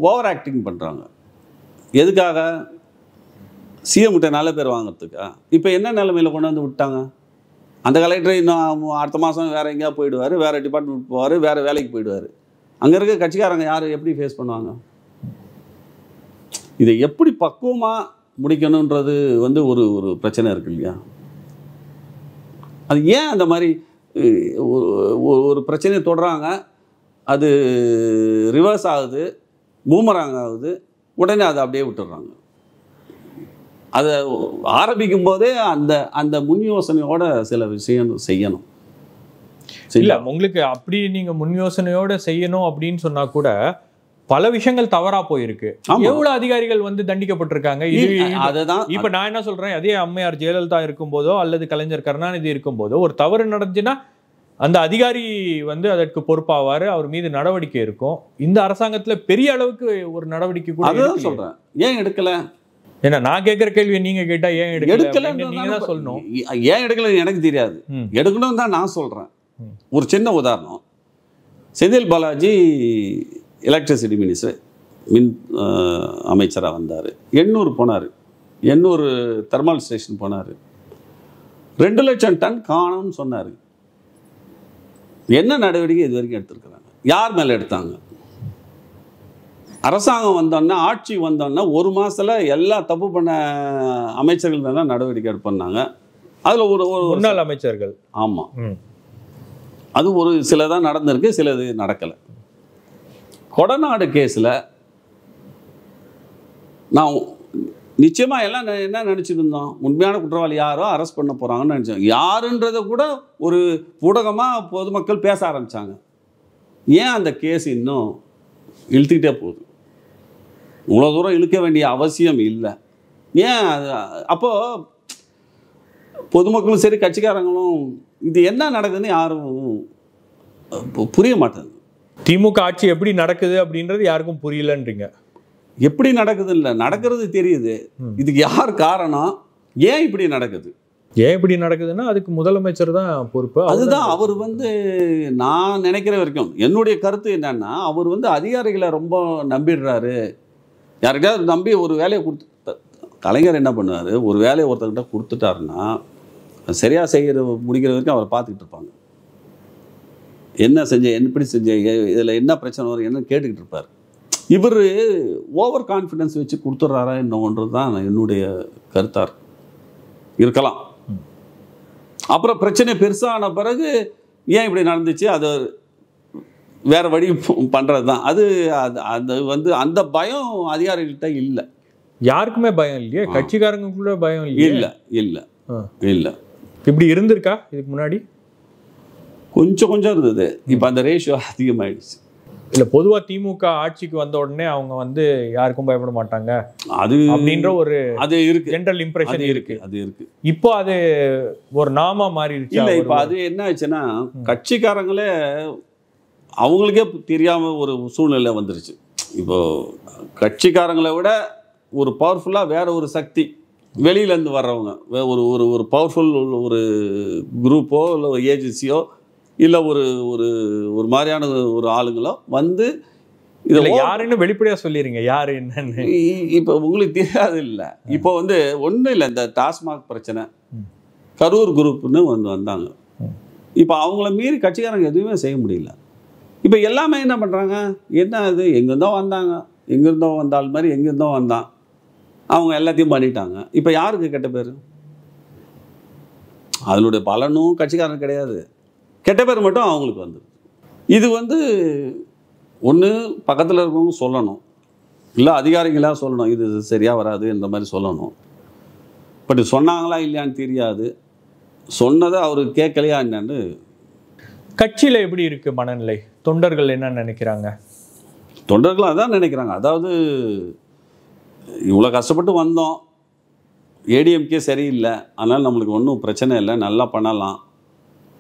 ஓவர் ஆக்டிங் பண்ணுறாங்க. எதுக்காக? சிஎம் கிட்ட நல்ல பேர் வாங்கிறதுக்கா? இப்போ என்ன நிலைமையில் கொண்டு வந்து விட்டாங்க? அந்த கலெக்டர் இன்னும் அடுத்த மாதம் வேறு எங்கேயா போயிடுவார், வேறு டிபார்ட்மெண்ட் போவார், வேறு வேலைக்கு போயிடுவார். அங்கே இருக்க கட்சிக்காரங்க யார் எப்படி ஃபேஸ் பண்ணுவாங்க? இதை எப்படி பக்குவமாக முடிக்கணுன்றது வந்து ஒரு பிரச்சனை இருக்கு இல்லையா? அது ஏன் அந்த மாதிரி ஒரு பிரச்சனையை தொடராங்க, அது ரிவர்ஸ் ஆகுது, பூமராங் ஆகுது, உடனே அதை அப்படியே விட்டுடுறாங்க. அதை ஆரம்பிக்கும் போதே அந்த முன் யோசனையோட சில விஷயம் செய்யணும். இல்லை, உங்களுக்கு அப்படி நீங்க முன் யோசனையோட செய்யணும் அப்படின்னு சொன்னா கூட பல விஷயங்கள் தவறா போயிருக்கு. எவ்வளவு அதிகாரிகள் வந்து தண்டிக்கப்பட்டிருக்காங்க. அதுதான் இப்ப நான் என்ன சொல்றேன், அதே அம்மையார் ஜெயலலிதா இருக்கும் போதோ அல்லது கலைஞர் கருணாநிதி இருக்கும் போதோ ஒரு தவறு நடந்துச்சுன்னா அந்த அதிகாரி வந்து அதற்கு பொறுப்பாவாரு, அவர் மீது நடவடிக்கை இருக்கும். இந்த அரசாங்கத்துல பெரிய அளவுக்கு ஒரு நடவடிக்கை கூட அதுதான் சொல்றேன். ஏன் எடுக்கல? ஏன்னா நான் கேட்கிற கேள்வி நீங்க கேட்டா ஏன் எடுக்கல நீங்க தான் சொல்லணும். ஏன் எடுக்கல எனக்கு தெரியாது, எடுக்கணும் தான் நான் சொல்றேன். ஒரு சின்ன உதாரணம், செந்தில் பாலாஜி எலக்ட்ரிசிட்டி மினிஸ்டர், மின் அமைச்சராக வந்தார். எண்ணூர் போனார், எண்ணூர் தெர்மல் ஸ்டேஷன் போனார். 2 லட்சம் டன் காணும்னு சொன்னார். என்ன நடவடிக்கை இது வரைக்கும் எடுத்திருக்கிறாங்க? யார் மேலே எடுத்தாங்க? அரசாங்கம் வந்தோன்னா, ஆட்சி வந்தோன்னா 1 மாதத்தில் எல்லா தப்பு பண்ண அமைச்சர்கள் மேலே நடவடிக்கை எடுப்பாங்க. அதில் ஒரு முன்னாள் அமைச்சர்கள். ஆமாம், அது ஒரு சிலதான் நடந்திருக்கு, சிலது நடக்கலை. கொடநாடு கேஸில் நான் நிச்சயமாக எல்லாம் என்ன நினச்சிட்டு இருந்தோம், உண்மையான குற்றவாளி யாரோ அரெஸ்ட் பண்ண போகிறாங்கன்னு நினச்சோம். யாருன்றதை கூட ஒரு ஊடகமாக பொதுமக்கள் பேச ஆரம்பித்தாங்க. ஏன் அந்த கேஸ் இன்னும் இழுத்துக்கிட்டே போகுது? இவ்வளோ தூரம் இழுக்க வேண்டிய அவசியம் இல்லை. ஏன் அது? அப்போது பொதுமக்களும் சரி கட்சிக்காரங்களும் இது என்ன நடக்குதுன்னு யாரும் புரிய மாட்டேங்குது. திமுக ஆட்சி எப்படி நடக்குது அப்படின்றது யாருக்கும் புரியலன்றீங்க. எப்படி நடக்குது இல்லை, நடக்கிறது தெரியுது. இதுக்கு யார் காரணம்? ஏன் இப்படி நடக்குது? ஏன் இப்படி நடக்குதுன்னா அதுக்கு முதலமைச்சர் தான் பொறுப்பு. அதுதான் அவர் வந்து நான் நினைக்கிற வரைக்கும் என்னுடைய கருத்து என்னன்னா, அவர் வந்து அதிகாரிகளை ரொம்ப நம்பிடுறாரு. யார்கிட்டயாவது நம்பி ஒரு வேலையை கொடுத்து, கலைஞர் என்ன பண்ணுவார், ஒரு வேலையை ஒருத்தர்கிட்ட கொடுத்துட்டாருன்னா சரியாக செய்கிற முடிக்கிற வரைக்கும் அவரை பார்த்துக்கிட்டு இருப்பாங்க. என்ன செஞ்ச, எப்படி செஞ்ச, இதில் என்ன பிரச்சனை வரும் என்ன கேட்டுக்கிட்டு இருப்பார். இவர் ஓவர் கான்ஃபிடன்ஸ் வச்சு கொடுத்துட்றாரா என்னன்றது தான் என்னுடைய கருத்தாக இருக்கலாம். அப்புறம் பிரச்சனை பெருசான பிறகு ஏன் இப்படி நடந்துச்சு, அது வேற வழி பண்ணுறது தான். அது அந்த பயம் அதிகாரிகள்கிட்ட இல்லை. யாருக்குமே பயம் இல்லையே, கட்சிக்காரங்களுக்குள்ள பயம் இல்லையே. இல்லை இல்லை இல்லை. இப்படி இருந்திருக்கா இதுக்கு முன்னாடி? கொஞ்சம் இருந்தது. இப்போ அந்த ரேஷியோ அதிகமாயிடுச்சு. இல்லை, பொதுவாக திமுக ஆட்சிக்கு வந்த உடனே அவங்க யாருக்கும் பயப்பட மாட்டாங்க அது அப்படின்ற அது இருக்கு, ஜெனரல் இம்ப்ரெஷன் இருக்கு. அது இருக்கு. இப்போ அது ஒரு நாமா மாறிடுச்சு. இல்லை, இப்போ அது என்ன ஆச்சுன்னா கட்சிக்காரங்களே அவங்களுக்கே தெரியாம ஒரு சூழ்நிலை வந்துருச்சு. இப்போ கட்சிக்காரங்களை விட ஒரு பவர்ஃபுல்லாக வேற ஒரு சக்தி வெளியிலேருந்து வர்றவங்க, ஒரு ஒரு ஒரு பவர்ஃபுல் ஒரு குரூப்போ இல்லை ஒரு ஏஜென்சியோ இல்லை ஒரு ஒரு ஒரு மாதிரியான ஒரு ஆளுங்களோ வந்து இதில் யாருன்னு வெளிப்படையாக சொல்லிடுங்க யாரு என்னன்னு. இப்போ உங்களுக்கு தெரியாது இல்லை. இப்போ ஒன்றும் இல்லை, இந்த டாஸ்மாக் பிரச்சனை, கரூர் குரூப்னு வந்தாங்க. இப்போ அவங்கள மீறி கட்சிக்காரங்க எதுவுமே செய்ய முடியல. இப்போ எல்லாமே என்ன பண்ணுறாங்க, என்ன அது எங்கேருந்தோ வந்தாங்க, எங்கேருந்தோ வந்தால் மாதிரி எங்கேருந்தோ வந்தான், அவங்க எல்லாத்தையும் பண்ணிட்டாங்க. இப்போ யாருக்கு கெட்ட பேர்? அதனுடைய பலனும் கட்சிக்காரன் கிடையாது, கெட்ட பேர் மட்டும் அவங்களுக்கு வந்துடுது. இது ஒன்று பக்கத்தில் இருக்கவங்க சொல்லணும், இல்லை அதிகாரிகளாக சொல்லணும், இது சரியாக வராது இந்த மாதிரி சொல்லணும். பட் சொன்னாங்களா இல்லையான்னு தெரியாது, சொன்னதை அவர் கேட்கலையா என்னன்னு. கட்சியில் எப்படி இருக்கு மனநிலை? தொண்டர்கள் என்ன நினைக்கிறாங்க? தொண்டர்கள் அதான் நினைக்கிறாங்க. அதாவது இவ்வளோ கஷ்டப்பட்டு வந்தோம், ஏடிஎம்கே சரியில்லை, அதனால் நம்மளுக்கு ஒன்றும் பிரச்சனை இல்லை, நல்லா பண்ணலாம்,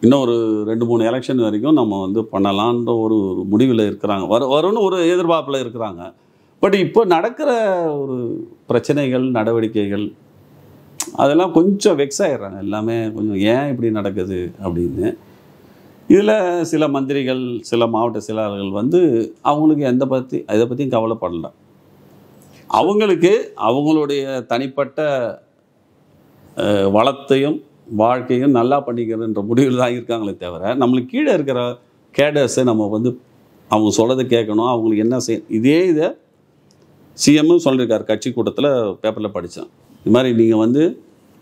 இன்னும் ஒரு 2-3 எலெக்ஷன் வரைக்கும் நம்ம பண்ணலான்ற ஒரு முடிவில் இருக்கிறாங்க, வரும்னு ஒரு எதிர்பார்ப்பில் இருக்கிறாங்க. பட் இப்போ நடக்கிற ஒரு பிரச்சனைகள் நடவடிக்கைகள் அதெல்லாம் கொஞ்சம் வெக்ஸ் ஆகிடுறாங்க. எல்லாமே கொஞ்சம் ஏன் இப்படி நடக்குது அப்படின்னு. இதில் சில மந்திரிகள் சில மாவட்ட செயலாளர்கள் அவங்களுக்கு இதை பற்றியும் கவலைப்படலை. அவங்களுக்கு அவங்களுடைய தனிப்பட்ட வளத்தையும் வாழ்க்கையும் நல்லா பண்ணிக்கிறன்ற முடிவில் தான் இருக்காங்களே தவிர, நம்மளுக்கு கீழே இருக்கிற கேடர்ஸை நம்ம அவங்க சொல்கிறத கேட்கணும், அவங்களுக்கு என்ன இதை சிஎம்மும் சொல்லியிருக்காரு. கட்சி கூட்டத்தில் பேப்பரில் படித்தேன், இது மாதிரி நீங்கள்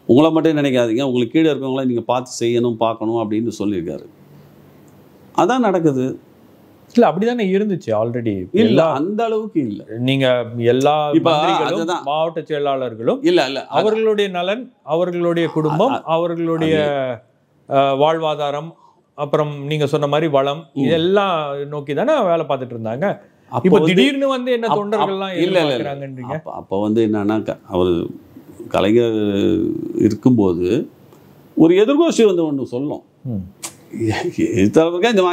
உங்களை மட்டும் நினைக்காதீங்க, உங்களுக்கு கீழே இருக்கவங்கள நீங்கள் பார்த்து செய்யணும் பார்க்கணும் அப்படின்னு சொல்லியிருக்காரு. அதான் நடக்குது. இல்லை, அப்படிதானே இருந்துச்சு ஆல்ரெடி. இல்லை, அந்த அளவுக்கு இல்லை. நீங்கள் எல்லா மாவட்ட செயலாளர்களும் இல்லை அவர்களுடைய நலன், அவர்களுடைய குடும்பம், அவர்களுடைய வாழ்வாதாரம், அப்புறம் நீங்கள் சொன்ன மாதிரி வளம், இதெல்லாம் நோக்கி தானே வேலை பார்த்துட்டு இருந்தாங்க. இப்போ திடீர்னு என்ன தொண்டர்கள்லாம் இல்லைங்கிறீங்க. அப்போ என்னன்னா, அவர் கலைஞர் இருக்கும்போது ஒரு எதிர்கோஷ்டி ஒன்று சொல்லும்,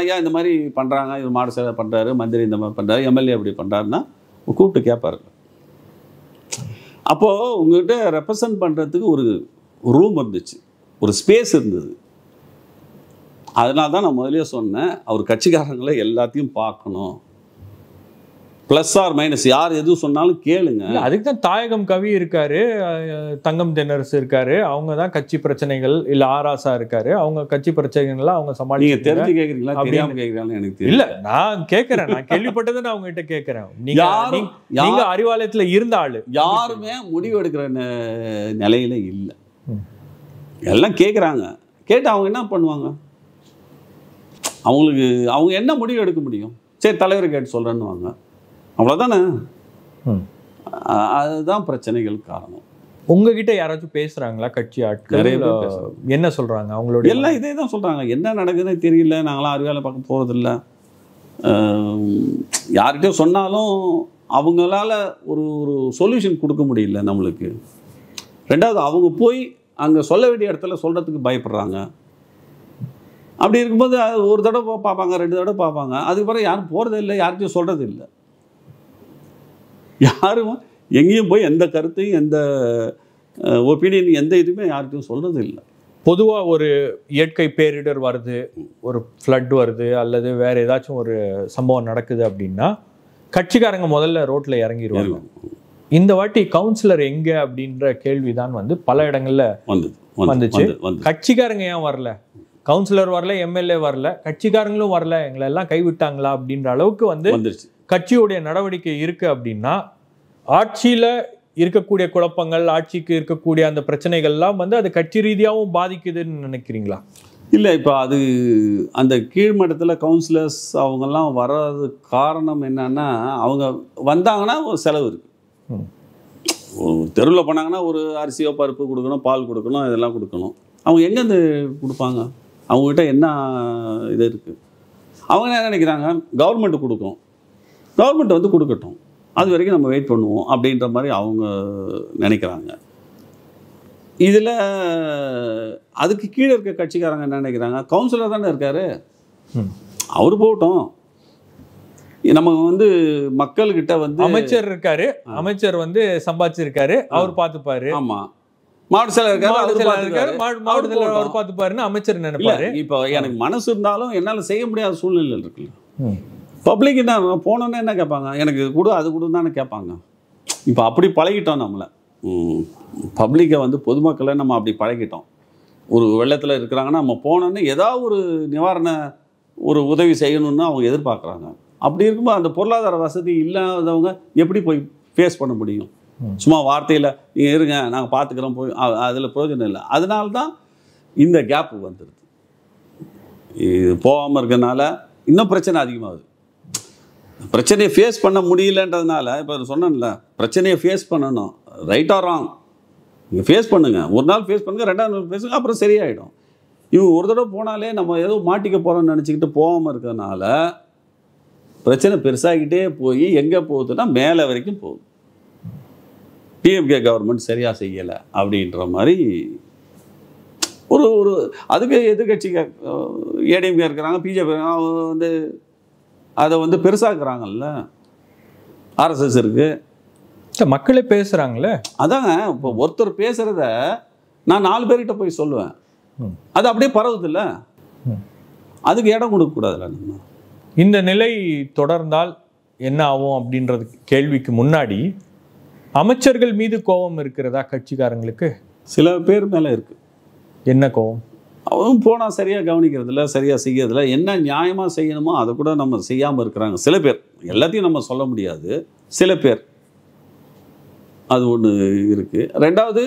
இந்த மாதிரி பண்ணுறாங்க, இது மாடு சேவை பண்ணுறாரு, மந்திரி இந்த மாதிரி பண்ணுறாரு, எம்எல்ஏ அப்படி பண்ணுறாருன்னா கூப்பிட்டு கேட்பாரு. அப்போது உங்கள்கிட்ட ரெப்ரசன்ட் பண்ணுறதுக்கு ஒரு ரூம் இருந்துச்சு, ஒரு ஸ்பேஸ் இருந்தது. அதனால தான் நான் முதலே சொன்னேன், அவர் கட்சிக்காரங்களை எல்லாத்தையும் பார்க்கணும், ப்ளஸ் ஆர் மைனஸ் யார் எது சொன்னாலும் கேளுங்க. அதுக்கு தான் தாயகம் கவி இருக்காரு, தங்கம் தென்னரசு இருக்காரு, அவங்க தான் கட்சி பிரச்சனைகள், இல்லை ஆராசா இருக்காரு, அவங்க கட்சி பிரச்சனைகள்லாம் அவங்க சமாளிக்க. தெரிஞ்சு கேட்குறீங்களா தெரியாம கேட்குறாங்கன்னு எனக்கு தெரியல. இல்லை, நான் கேட்குறேன், நான் கேள்விப்பட்டதை நான் அவங்ககிட்ட கேட்குறேன். நீங்க அறிவாலயத்தில் இருந்த ஆளு, யாருமே முடிவு எடுக்கிற நிலையில இல்லை. எல்லாம் கேட்குறாங்க, கேட்டு அவங்க என்ன பண்ணுவாங்க, அவங்க என்ன முடிவு எடுக்க முடியும்? சரி, தலைவரை கேட்டு சொல்கிறேன்னு வாங்க, அவ்வளோதானே. அதுதான் பிரச்சனைகள் காரணம். உங்ககிட்ட யாராச்சும் பேசுகிறாங்களா கட்சி ஆட்கள்? என்ன சொல்கிறாங்க? அவங்களோட எல்லாம் இதே தான் சொல்கிறாங்க, என்ன நடக்குதுன்னு தெரியல, நாங்களாம் அறிவாலை பார்க்க போகிறதில்ல, யார்கிட்டயும் சொன்னாலும் அவங்களால ஒரு ஒரு சொல்யூஷன் கொடுக்க முடியல நம்மளுக்கு. ரெண்டாவது, அவங்க போய் அங்கே சொல்ல வேண்டிய இடத்துல சொல்கிறதுக்கு பயப்படுறாங்க. அப்படி இருக்கும்போது ஒரு தடவை பார்ப்பாங்க, 2 தடவை பார்ப்பாங்க, அதுக்கு பிறகு யாரும் போகிறதே இல்லை, யார்கிட்டையும் சொல்கிறது இல்லை. யாரும் எங்கேயும் போய் எந்த கருத்தையும் எந்த ஒப்பீனியன் எந்த இதுவுமே யார்கிட்டையும் சொல்கிறது இல்லை. பொதுவாக ஒரு இயற்கை பேரிடர் வருது, ஒரு ஃப்ளட் வருது, அல்லது வேறு ஏதாச்சும் ஒரு சம்பவம் நடக்குது அப்படின்னா கட்சிக்காரங்க முதல்ல ரோட்டில் இறங்கிடுவாங்க. இந்த வாட்டி கவுன்சிலர் எங்கே அப்படின்ற கேள்வி தான் பல இடங்களில் வந்துச்சு. கட்சிக்காரங்க ஏன் வரல, கவுன்சிலர் வரல, எம்எல்ஏ வரல, கட்சிக்காரங்களும் வரல, எங்களை எல்லாம் கைவிட்டாங்களா அப்படின்ற அளவுக்கு வந்துருச்சு. கட்சியுடைய நடவடிக்கை இருக்கு அப்படின்னா ஆட்சியில் இருக்கக்கூடிய குழப்பங்கள், ஆட்சிக்கு இருக்கக்கூடிய அந்த பிரச்சனைகள்லாம் வந்து அது கட்சி ரீதியாகவும் பாதிக்குதுன்னு நினைக்கிறீங்களா? இல்லை, இப்போ அது அந்த கீழ்மட்டத்தில் கவுன்சிலர்ஸ் அவங்கெல்லாம் வராது காரணம் என்னன்னா, அவங்க வந்தாங்கன்னா ஒரு செலவு இருக்குது. ஒரு தெருவில் போனாங்கன்னா ஒரு அரிசியோ பருப்பு கொடுக்கணும், பால் கொடுக்கணும், இதெல்லாம் கொடுக்கணும். அவங்க எங்கேருந்து கொடுப்பாங்க? அவங்ககிட்ட என்ன இது இருக்குது? அவங்க என்ன நினைக்கிறாங்க, கவர்மெண்ட்டு கொடுக்கும், கவர்மெண்ட் வந்து கொடுக்கட்டும், அது வரைக்கும் நம்ம வெயிட் பண்ணுவோம் அப்படின்ற மாதிரி அவங்க நினைக்கிறாங்க. இதில் அதுக்கு கீழே இருக்க கட்சிக்காரங்க என்ன நினைக்கிறாங்க, கவுன்சிலர் தானே இருக்காரு, அவர் போகட்டும், நம்ம வந்து மக்கள்கிட்ட வந்து அமைச்சர் இருக்காரு, அமைச்சர் வந்து சம்பாதிச்சிருக்காரு, அவர் பார்த்துப்பாரு. ஆமாம், மாவட்ட செயலர் இருக்காரு, மாவட்ட செயலர் அவர் பார்த்துப்பாருன்னு அமைச்சர் நினைப்பாரு. இப்போ எனக்கு மனசு இருந்தாலும் என்னால் செய்ய முடியாத சூழ்நிலை இருக்குல்ல. பப்ளிக் என்ன போனோன்னே என்ன கேட்பாங்க, எனக்கு இது கொடு அது கொடுன்னு தானே கேட்பாங்க. இப்போ அப்படி பழகிட்டோம் நம்மளை, பப்ளிக்கை வந்து பொதுமக்களை நம்ம அப்படி பழகிட்டோம். ஒரு வெள்ளத்தில் இருக்கிறாங்கன்னா நம்ம போனோன்னே ஏதாவது ஒரு நிவாரண ஒரு உதவி செய்யணும்னு அவங்க எதிர்பார்க்குறாங்க. அப்படி இருக்கும்போது அந்த பொருளாதார வசதி இல்லாதவங்க எப்படி போய் ஃபேஸ் பண்ண முடியும்? சும்மா வார்த்தையில் நீங்கள் இருங்க நாங்கள் பார்த்துக்கிறோம் போய் அதில் பிரயோஜனம் இல்லை. அதனால தான் இந்த கேப்பு வந்துடுது. இது போகாமல் இருக்கிறதுனால இன்னும் பிரச்சனை அதிகமாகுது. பிரச்சனையை ஃபேஸ் பண்ண முடியலன்றதுனால, இப்போ சொன்னேன்ல, பிரச்சனையை ஃபேஸ் பண்ணணும், ரைட் ஆர் ராங் நீங்கள் ஃபேஸ் பண்ணுங்கள். ஒரு நாள் ஃபேஸ் பண்ணுங்கள், ரெண்டாவது நாள் பேசுங்க, அப்புறம் சரியாயிடும். இவங்க ஒரு தடவை போனாலே நம்ம ஏதோ மாட்டிக்க போகிறோம்னு நினச்சிக்கிட்டு போகாமல் இருக்கிறதுனால பிரச்சனை பெருசாகிக்கிட்டே போய் எங்கே போகுதுன்னா மேலே வரைக்கும் போகுது. டிஎம்கே கவர்மெண்ட் சரியாக செய்யலை அப்படின்ற மாதிரி ஒரு ஒரு அதுக்கு எதிர்கட்சிங்க ஏடிஎம்கே இருக்கிறாங்க, பிஜேபி வந்து அதை வந்து பெருசாக்குறாங்கல்ல, ஆர்எஸ்எஸ் இருக்குது, மக்களே பேசுகிறாங்களே. அதாங்க, இப்போ ஒருத்தர் பேசுகிறத நான் 4 பேர்கிட்ட போய் சொல்லுவேன், அது அப்படியே பரவுது இல்லை, அதுக்கு இடம் கொடுக்கக்கூடாதுல்ல. நம்ம இந்த நிலை தொடர்ந்தால் என்ன ஆகும் அப்படின்றது கேள்விக்கு முன்னாடி, அமைச்சர்கள் மீது கோபம் இருக்கிறதா கட்சிக்காரங்களுக்கு? சில பேர் மேலே இருக்குது. என்ன கோபம்? அவங்க போனால் சரியாக கவனிக்கிறதில்ல, சரியாக செய்யறதில்ல, என்ன நியாயமாக செய்யணுமோ அதை கூட நம்ம செய்யாமல் இருக்கிறாங்க சில பேர். எல்லாத்தையும் நம்ம சொல்ல முடியாது, சில பேர். அது ஒன்று இருக்குது. ரெண்டாவது,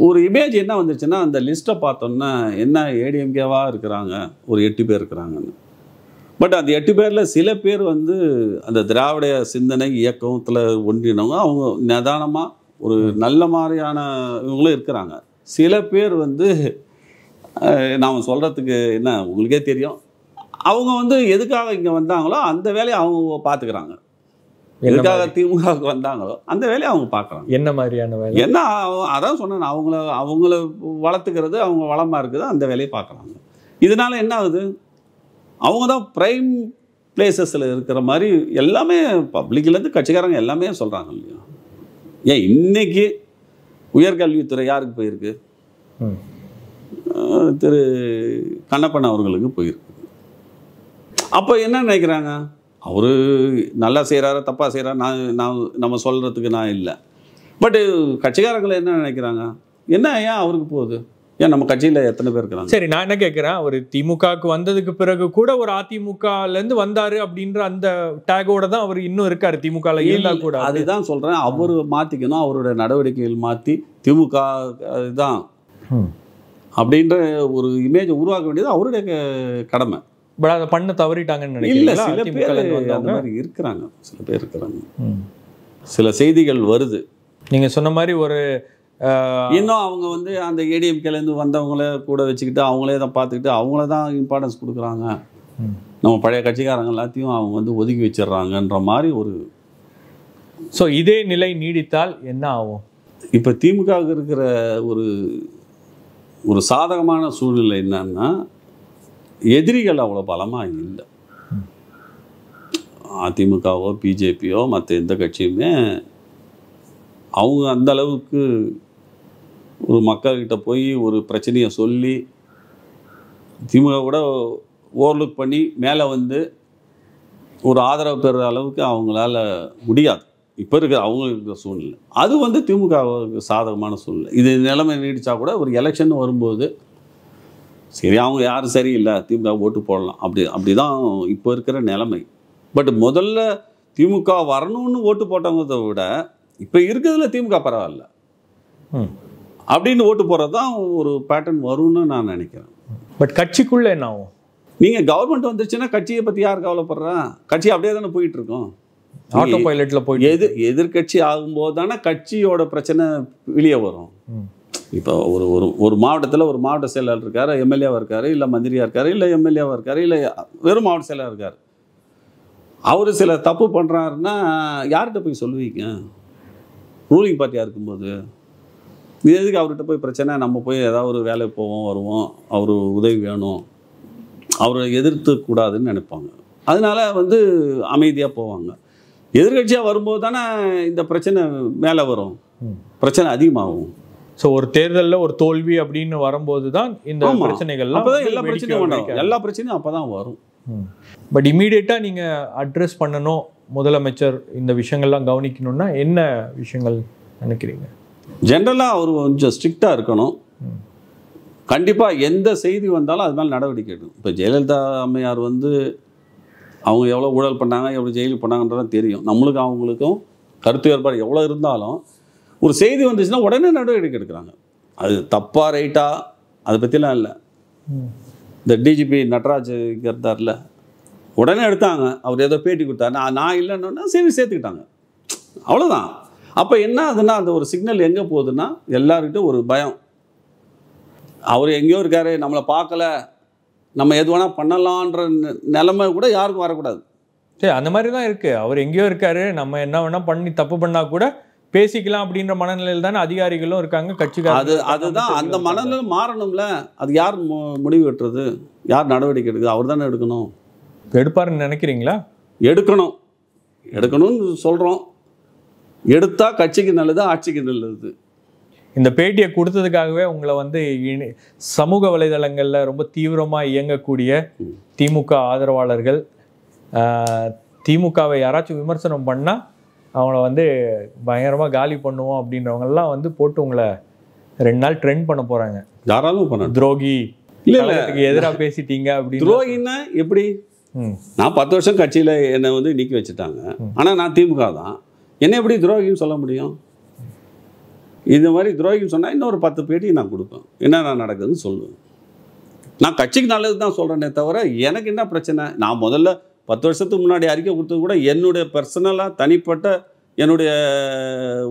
ஒரு இமேஜ் என்ன வந்துச்சுன்னா, அந்த லிஸ்ட்டை பார்த்தோன்னா என்ன ஏடிஎம்கேவாக இருக்கிறாங்க, ஒரு 8 பேர் இருக்கிறாங்கன்னு. பட் அந்த 8 பேரில் சில பேர் வந்து அந்த திராவிட சிந்தனை இயக்கத்தில் ஒன்றினவங்க, அவங்க நிதானமாக ஒரு நல்ல மாதிரியான இவங்களும் இருக்கிறாங்க. சில பேர் வந்து நாம் சொல்கிறதுக்கு என்ன உங்களுக்கே தெரியும், அவங்க வந்து எதுக்காக இங்கே வந்தாங்களோ அந்த வேலையை அவங்க பார்த்துக்கிறாங்க. எதுக்காக திமுகவுக்கு வந்தாங்களோ அந்த வேலையை அவங்க பார்க்குறாங்க. என்ன மாதிரியான வேலை? என்ன அதான் சொன்னேன், அவங்கள வளர்த்துக்கிறது, அவங்க வளமாக இருக்குது, அந்த வேலையை பார்க்குறாங்க. இதனால என்ன ஆகுது, அவங்க தான் ப்ரைம் பிளேசஸில் இருக்கிற மாதிரி எல்லாமே பப்ளிக்லேருந்து கட்சிக்காரங்க எல்லாமே சொல்கிறாங்க இல்லையா. ஏன் இன்னைக்கு உயர்கல்வித்துறை யாருக்கு போயிருக்கு? திரு கண்ணப்பன் அவர்களுக்கு போயிருக்கு. அப்போ என்ன நினைக்கிறாங்க, அவர் நல்லா செய்கிறாரா தப்பாக செய்கிறாரா நம்ம சொல்கிறதுக்கு நான் இல்லை. பட்டு கட்சிக்காரங்களை என்ன நினைக்கிறாங்க, என்ன ஏன் அவருக்கு போகுது, ஏன் நம்ம கட்சியில் எத்தனை பேர் இருக்கிறாங்க? சரி, நான் என்ன கேட்குறேன், அவர் திமுகவுக்கு வந்ததுக்கு பிறகு கூட ஒரு அதிமுகலேருந்து வந்தார் அப்படின்ற அந்த டேகோட தான் அவர் இன்னும் இருக்கார் திமுகவில் இருந்தால் கூட. அதுதான் சொல்கிறேன், அவர் மாற்றிக்கணும், அவருடைய நடவடிக்கைகள் மாற்றி திமுக தான் அப்படின்ற ஒரு இமேஜை உருவாக்க வேண்டியது அவருடைய கடமை. பட் அதை பண்ண தவறிட்டாங்கன்னு நினைக்கிறேன். இல்லை, சில பேர் அந்த மாதிரி இருக்கிறாங்க, சில பேர் இருக்கிறாங்க. சில செய்திகள் வருது நீங்கள் சொன்ன மாதிரி. ஒரு இன்னும் அவங்க வந்து அந்த ஏடிஎம்கேலேருந்து வந்தவங்கள கூட வச்சுக்கிட்டு அவங்களே தான் பார்த்துக்கிட்டு அவங்கள தான் இம்பார்ட்டன்ஸ் கொடுக்குறாங்க. நம்ம பழைய கட்சிக்காரங்க எல்லாத்தையும் அவங்க வந்து ஒதுக்கி வச்சிடுறாங்கன்ற மாதிரி ஒரு. ஸோ இதே நிலை நீடித்தால் என்ன ஆகும்? இப்போ திமுகவுக்கு இருக்கிற ஒரு சாதகமான சூழ்நிலை என்னன்னா, எதிரிகள் அவ்வளோ பலமாக இல்லை. அதிமுகவோ பிஜேபியோ மற்ற எந்த கட்சியுமே அவங்க அந்த அளவுக்கு ஒரு மக்கள்கிட்ட போய் ஒரு பிரச்சனையை சொல்லி திமுக கூட ஓவர்லுக் பண்ணி மேலே வந்து ஒரு ஆதரவு பெறுற அளவுக்கு அவங்களால முடியாது. இப்போ இருக்கிற அவங்களுக்கு இருக்கிற சூழ்நிலை அது வந்து திமுகவுக்கு சாதகமான சூழ்நிலை. இது நிலைமை நீடித்தா கூட ஒரு எலெக்ஷன் வரும்போது சரி அவங்க யாரும் சரியில்லை திமுக ஓட்டு போடலாம், அப்படி தான் இப்போ இருக்கிற நிலைமை. பட் முதல்ல திமுக வரணும்னு ஓட்டு போட்டவங்க விட இப்போ இருக்கிறதுல திமுக பரவாயில்ல அப்படின்னு ஓட்டு போகிறது தான் ஒரு பேட்டர்ன் வரும்னு நான் நினைக்கிறேன். பட் கட்சிக்குள்ள என்ன ஆகும்? நீங்கள் கவர்மெண்ட் வந்துருச்சுன்னா கட்சியை பற்றி யார் கவலைப்படுறா? கட்சி அப்படியே தானே போயிட்டு இருக்கோம். ஆட்டோ பைலட்டில் போயிட்டு எதிர்கட்சி ஆகும்போது தானே கட்சியோட பிரச்சனை வெளியே வரும். இப்போ ஒரு ஒரு ஒரு மாவட்டத்தில் ஒரு மாவட்ட செயலாளர் இருக்கார், எம்எல்ஏவாக இருக்கார், இல்லை மந்திரியாக இருக்கார், இல்லை எம்எல்ஏவாக இருக்கார், இல்லை வெறும் மாவட்ட செயலாளர் இருக்கார். அவர் சில தப்பு பண்ணுறாருன்னா யார்கிட்ட போய் சொல்லுவீங்க? ரூலிங் பார்ட்டியாக இருக்கும்போது இது எதுக்கு அவர்கிட்ட போய் பிரச்சனை? நம்ம போய் ஏதாவது ஒரு வேலைக்கு போவோம் வருவோம், அவர் உதவி வேணும், அவரை எதிர்த்து கூடாதுன்னு நினைப்பாங்க. அதனால அமைதியாக போவாங்க. எதிர்கட்சியாக வரும்போது தானே இந்த பிரச்சனை மேலே வரும், பிரச்சனை அதிகமாகும். ஸோ ஒரு தேர்தலில் ஒரு தோல்வி அப்படின்னு வரும்போது தான் இந்த பிரச்சனைகள்லாம் அப்போ தான் எல்லா பிரச்சனையும் வரும். எல்லா பிரச்சனையும் அப்போ தான் வரும். பட் இமீடியட்டாக நீங்கள் அட்ரஸ் பண்ணணும், முதலமைச்சர் இந்த விஷயங்கள்லாம் கவனிக்கணும்னா என்ன விஷயங்கள் நினைக்கிறீங்க? ஜென்ரலாக அவர் கொஞ்சம் ஸ்ட்ரிக்டாக இருக்கணும். கண்டிப்பாக எந்த செய்தி வந்தாலும் அது மேலே நடவடிக்கை எடுக்கணும். இப்போ ஜெயலலிதா அம்மையார் அவங்க எவ்வளோ ஊழல் பண்ணாங்க, எவ்வளோ ஜெயிலுக்கு பண்ணாங்கன்றதான் தெரியும். நம்மளுக்கும் அவங்களுக்கும் கருத்து வேறுபாடு எவ்வளோ இருந்தாலும் ஒரு செய்தி வந்துச்சுன்னா உடனே நடவடிக்கை எடுக்கிறாங்க. அது தப்பா ரைட்டா அதை பற்றிலாம் இல்லை. இந்த டிஜிபி நட்ராஜ் இருந்தார்ல, உடனே எடுத்தாங்க. அவர் ஏதோ பேட்டி கொடுத்தாரு, நான் இல்லைன்னா சரி சேர்த்துக்கிட்டாங்க, அவ்வளோதான். அப்போ என்ன ஆகுதுன்னா அந்த ஒரு சிக்னல் எங்கே போகுதுன்னா எல்லாருக்கிட்டும் ஒரு பயம். அவர் எங்கேயோ இருக்காரு, நம்மளை பார்க்கல, நம்ம எது வேணால் பண்ணலான்ற நிலைமை கூட யாருக்கும் வரக்கூடாது. சரி, அந்த மாதிரி தான் இருக்குது. அவர் எங்கேயோ இருக்காரு, நம்ம என்ன வேணால் பண்ணி தப்பு பண்ணால் கூட பேசிக்கலாம் அப்படின்ற மனநிலையில் தானே அதிகாரிகளும் இருக்காங்க, கட்சிக்காரங்க. அதுதான் அந்த மனநிலை மாறணும்ல. அது யார் முடிவு வெட்டுறது, யார் நடவடிக்கை எடுக்குது? அவர் தானே எடுக்கணும். எடுப்பாருன்னு நினைக்கிறீங்களா? எடுக்கணும்னு சொல்கிறோம். எடுத்தால் கட்சிக்கு நல்லது, ஆட்சிக்கு நல்லது. இந்த பேட்டியை கொடுத்ததுக்காகவே உங்களை சமூக வலைதளங்களில் ரொம்ப தீவிரமாக இயங்கக்கூடிய திமுக ஆதரவாளர்கள், திமுகவை யாராச்சும் விமர்சனம் பண்ணால் அவங்கள பயங்கரமாக காலி பண்ணுவோம் அப்படின்றவங்கெல்லாம் போட்டு உங்களை 2 நாள் ட்ரெண்ட் பண்ண போகிறாங்க. தாராளமாக பண்ண துரோகி, இல்லை எதிராக பேசிட்டீங்க அப்படின்னு. துரோகின்னா எப்படி? நான் 10 வருஷம் கட்சியில் என்னை நீக்கி வச்சுட்டாங்க, ஆனால் நான் திமுக தான். என்ன எப்படி துரோகின்னு சொல்ல முடியும்? இது மாதிரி துரோகின்னு சொன்னால் இன்னொரு 10 பேட்டி நான் கொடுப்பேன், என்ன நடக்குதுன்னு சொல்லுவேன். நான் கட்சிக்கு நல்லது தான் சொல்கிறேனே தவிர எனக்கு என்ன பிரச்சனை? நான் முதல்ல 10 வருஷத்துக்கு முன்னாடி அறிக்கை கொடுத்தது கூட என்னுடைய பர்சனலாக தனிப்பட்ட என்னுடைய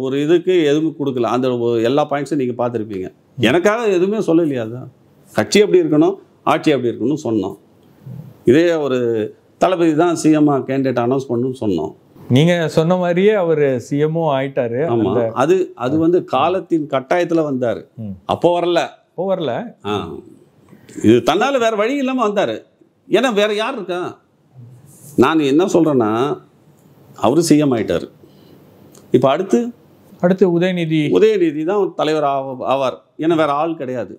ஒரு இதுக்கு எதுவுமே கொடுக்கல. அந்த எல்லா பாயிண்ட்ஸும் நீங்கள் பார்த்துருப்பீங்க. எனக்காக எதுவுமே சொல்லலையா? தான் கட்சி எப்படி இருக்கணும், ஆட்சி எப்படி இருக்கணும்னு சொன்னோம். இதே ஒரு தளபதி தான் சிஎம்மா கேண்டிடேட் அனௌன்ஸ் பண்ணணும்னு சொன்னோம். நீங்கள் சொன்ன மாதிரியே அவர் சிஎம்மும் ஆயிட்டாரு. ஆமாம், அது காலத்தின் கட்டாயத்தில் வந்தார். அப்போ வரல. இது தன்னால் வேறு வழி இல்லாமல் வந்தார். ஏன்னா வேறு யார் இருக்கா? நான் என்ன சொல்கிறேன்னா, அவர் சிஎம் ஆகிட்டார். இப்போ அடுத்து உதயநிதி தான் தலைவர் ஆவார். ஏன்னா வேறு ஆள் கிடையாது,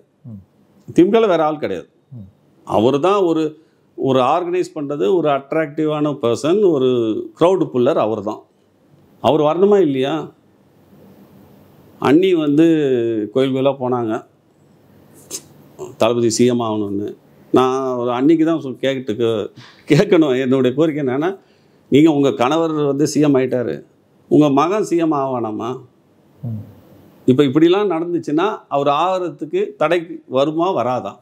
திமுகவில் வேறு ஆள் கிடையாது. அவர் தான் ஒரு ஆர்கனைஸ் பண்ணுறது, ஒரு அட்ராக்டிவான பர்சன், ஒரு க்ரௌடு புல்லர் அவர் தான். அவர் வரணுமா இல்லையா? அண்ணி கோயிலுக்குள்ளே போனாங்க, தளபதி சிஎம் ஆகணும்னு. நான் ஒரு அன்னைக்கு தான் கேட்கணும். என்னுடைய கோரிக்கை என்னன்னா, நீங்கள் உங்கள் கணவர் சிஎம் ஆகிட்டார், உங்கள் மகன் சிஎம் ஆவானாமா? இப்போ இப்படிலாம் நடந்துச்சுன்னா அவர் ஆகிறதுக்கு தடை வருமா வராதா?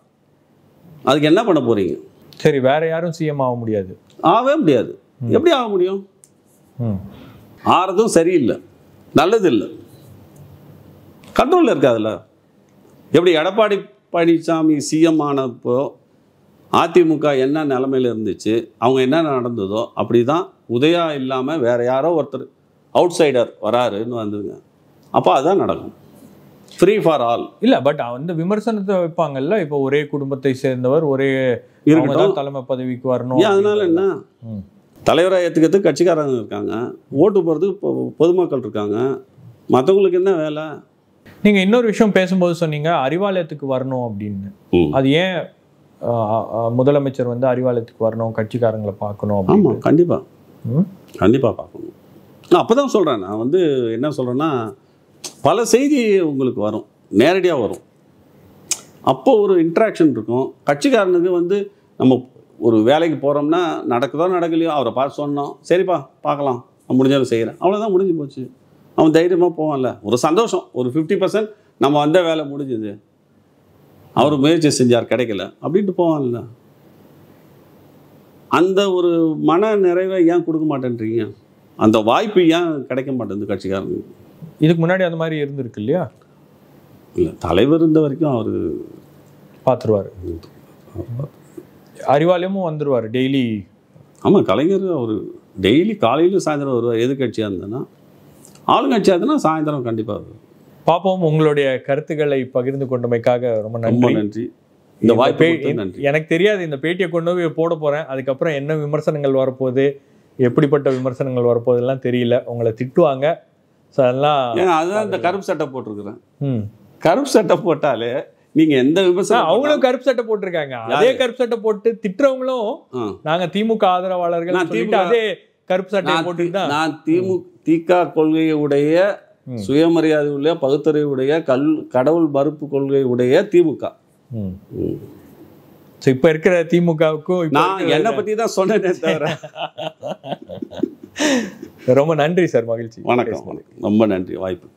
அதுக்கு என்ன பண்ண போகிறீங்க? சரி, வேற யாரும் சிஎம் ஆக முடியாது? ஆகவே முடியாது. எப்படி ஆக முடியும்? ஆறதும் சரியில்லை, நல்லது இல்லை, கண்ட்ரோலில் இருக்காதுல்ல. எப்படி எடப்பாடி பழனிசாமி சிஎம் ஆனப்போ அதிமுக என்ன நிலைமையில் இருந்துச்சு, அவங்க என்ன நடந்ததோ அப்படி தான் உதயா இல்லாமல் வேறு யாரோ ஒருத்தர் அவுட் சைடர் வராருன்னு வந்துங்க. அப்போ அதுதான் நடக்கும். ஃப்ரீ ஃபார் ஆல் இல்லை. பட் விமர்சனத்தை வைப்பாங்கல்ல, இப்போ ஒரே குடும்பத்தை சேர்ந்தவர், ஒரே தலைமை பதவிக்கு வரணும். அதனால என்ன, தலைவராக ஏற்றுக்கிறதுக்கு கட்சிக்காரங்க இருக்காங்க, ஓட்டு போகிறதுக்கு பொதுமக்கள் இருக்காங்க, மற்றவங்களுக்கு என்ன வேலை? நீங்கள் இன்னொரு விஷயம் பேசும்போது சொன்னீங்க அறிவாலயத்துக்கு வரணும் அப்படின்னு. அது ஏன் முதலமைச்சர் அறிவாலயத்துக்கு வரணும், கட்சிக்காரங்களை பார்க்கணும்? ஆமாம், கண்டிப்பாக பார்க்கணும். நான் அப்போ தான் சொல்கிறேன். நான் என்ன சொல்கிறேன்னா, பல செய்தி உங்களுக்கு வரும், நேரடியாக வரும். அப்போ ஒரு இன்ட்ராக்ஷன் இருக்கும். கட்சிக்காரனுக்கு நம்ம ஒரு வேலைக்கு போகிறோம்னா நடக்குதோ நடக்கலையோ அவரை பார்த்து சொன்னோம், சரிப்பா பார்க்கலாம், நான் முடிஞ்சாலும் செய்கிறேன், அவ்வளோதான், முடிஞ்சு போச்சு. அவன் தைரியமாக போவான்ல. ஒரு சந்தோஷம், ஒரு 50% நம்ம வந்த வேலை முடிஞ்சுது, அவர் முயற்சி செஞ்சார் கிடைக்கல அப்படின்ட்டு போவான்ல. அந்த ஒரு மன நிறைவை ஏன் கொடுக்க மாட்டேன்றீங்க? அந்த வாய்ப்பு ஏன் கிடைக்க மாட்டேங்குது கட்சிக்காரங்க? இதுக்கு முன்னாடி அந்த மாதிரி இருந்திருக்கு இல்லையா? இல்லை, தலைவர் இருந்த வரைக்கும் அவர் பார்த்துருவார். அறிவாலயமும் வந்துடுவார் டெய்லி. ஆமாம், கலைஞர் அவர் டெய்லி காலையிலும் சாயந்தரம் வருவார். எதிர்கட்சியாக இருந்ததுன்னா, ஆளுங்கட்சியாக இருந்ததுன்னா சாயந்தரம் கண்டிப்பாக வருவார். பார்ப்போம். உங்களுடைய கருத்துக்களை பகிர்ந்து கொண்டமைக்காக ரொம்ப நன்றி. இந்த வாய்ப்பு நன்றி. எனக்கு தெரியாது, இந்த பேட்டியை கொண்டு போய் போட போகிறேன். அதுக்கப்புறம் என்ன விமர்சனங்கள் வரப்போகுது, எப்படிப்பட்ட விமர்சனங்கள் வரப்போகுதுலாம் தெரியல. உங்களை திட்டுவாங்க. ஸோ அதெல்லாம் அதுதான் இந்த கருப்பு சட்டை போட்டிருக்கிறேன். கருப்பு சட்டை போட்டாலே நீங்க எந்த விமர்சனம், அவங்களும் கருப்பு சட்டை போட்டிருக்காங்க. அதே கருப்பு சட்டை போட்டு திட்டுறவங்களும் நாங்க திமுக ஆதரவாளர்கள், அதே கருப்பு சட்டை போட்டு நான் திமுக கொள்கையை உடைய, சுயமரியாதை உள்ள, பகுத்தறிவுடைய, கடவுள் மறுப்பு கொள்கை உடைய திமுக. இப்ப இருக்கிற திமுகவுக்கும் நான் என்னை பத்தி தான் சொன்னேனே தவிர. ரொம்ப நன்றி சார், மகிழ்ச்சி. வணக்கம், ரொம்ப நன்றி வாய்ப்பு.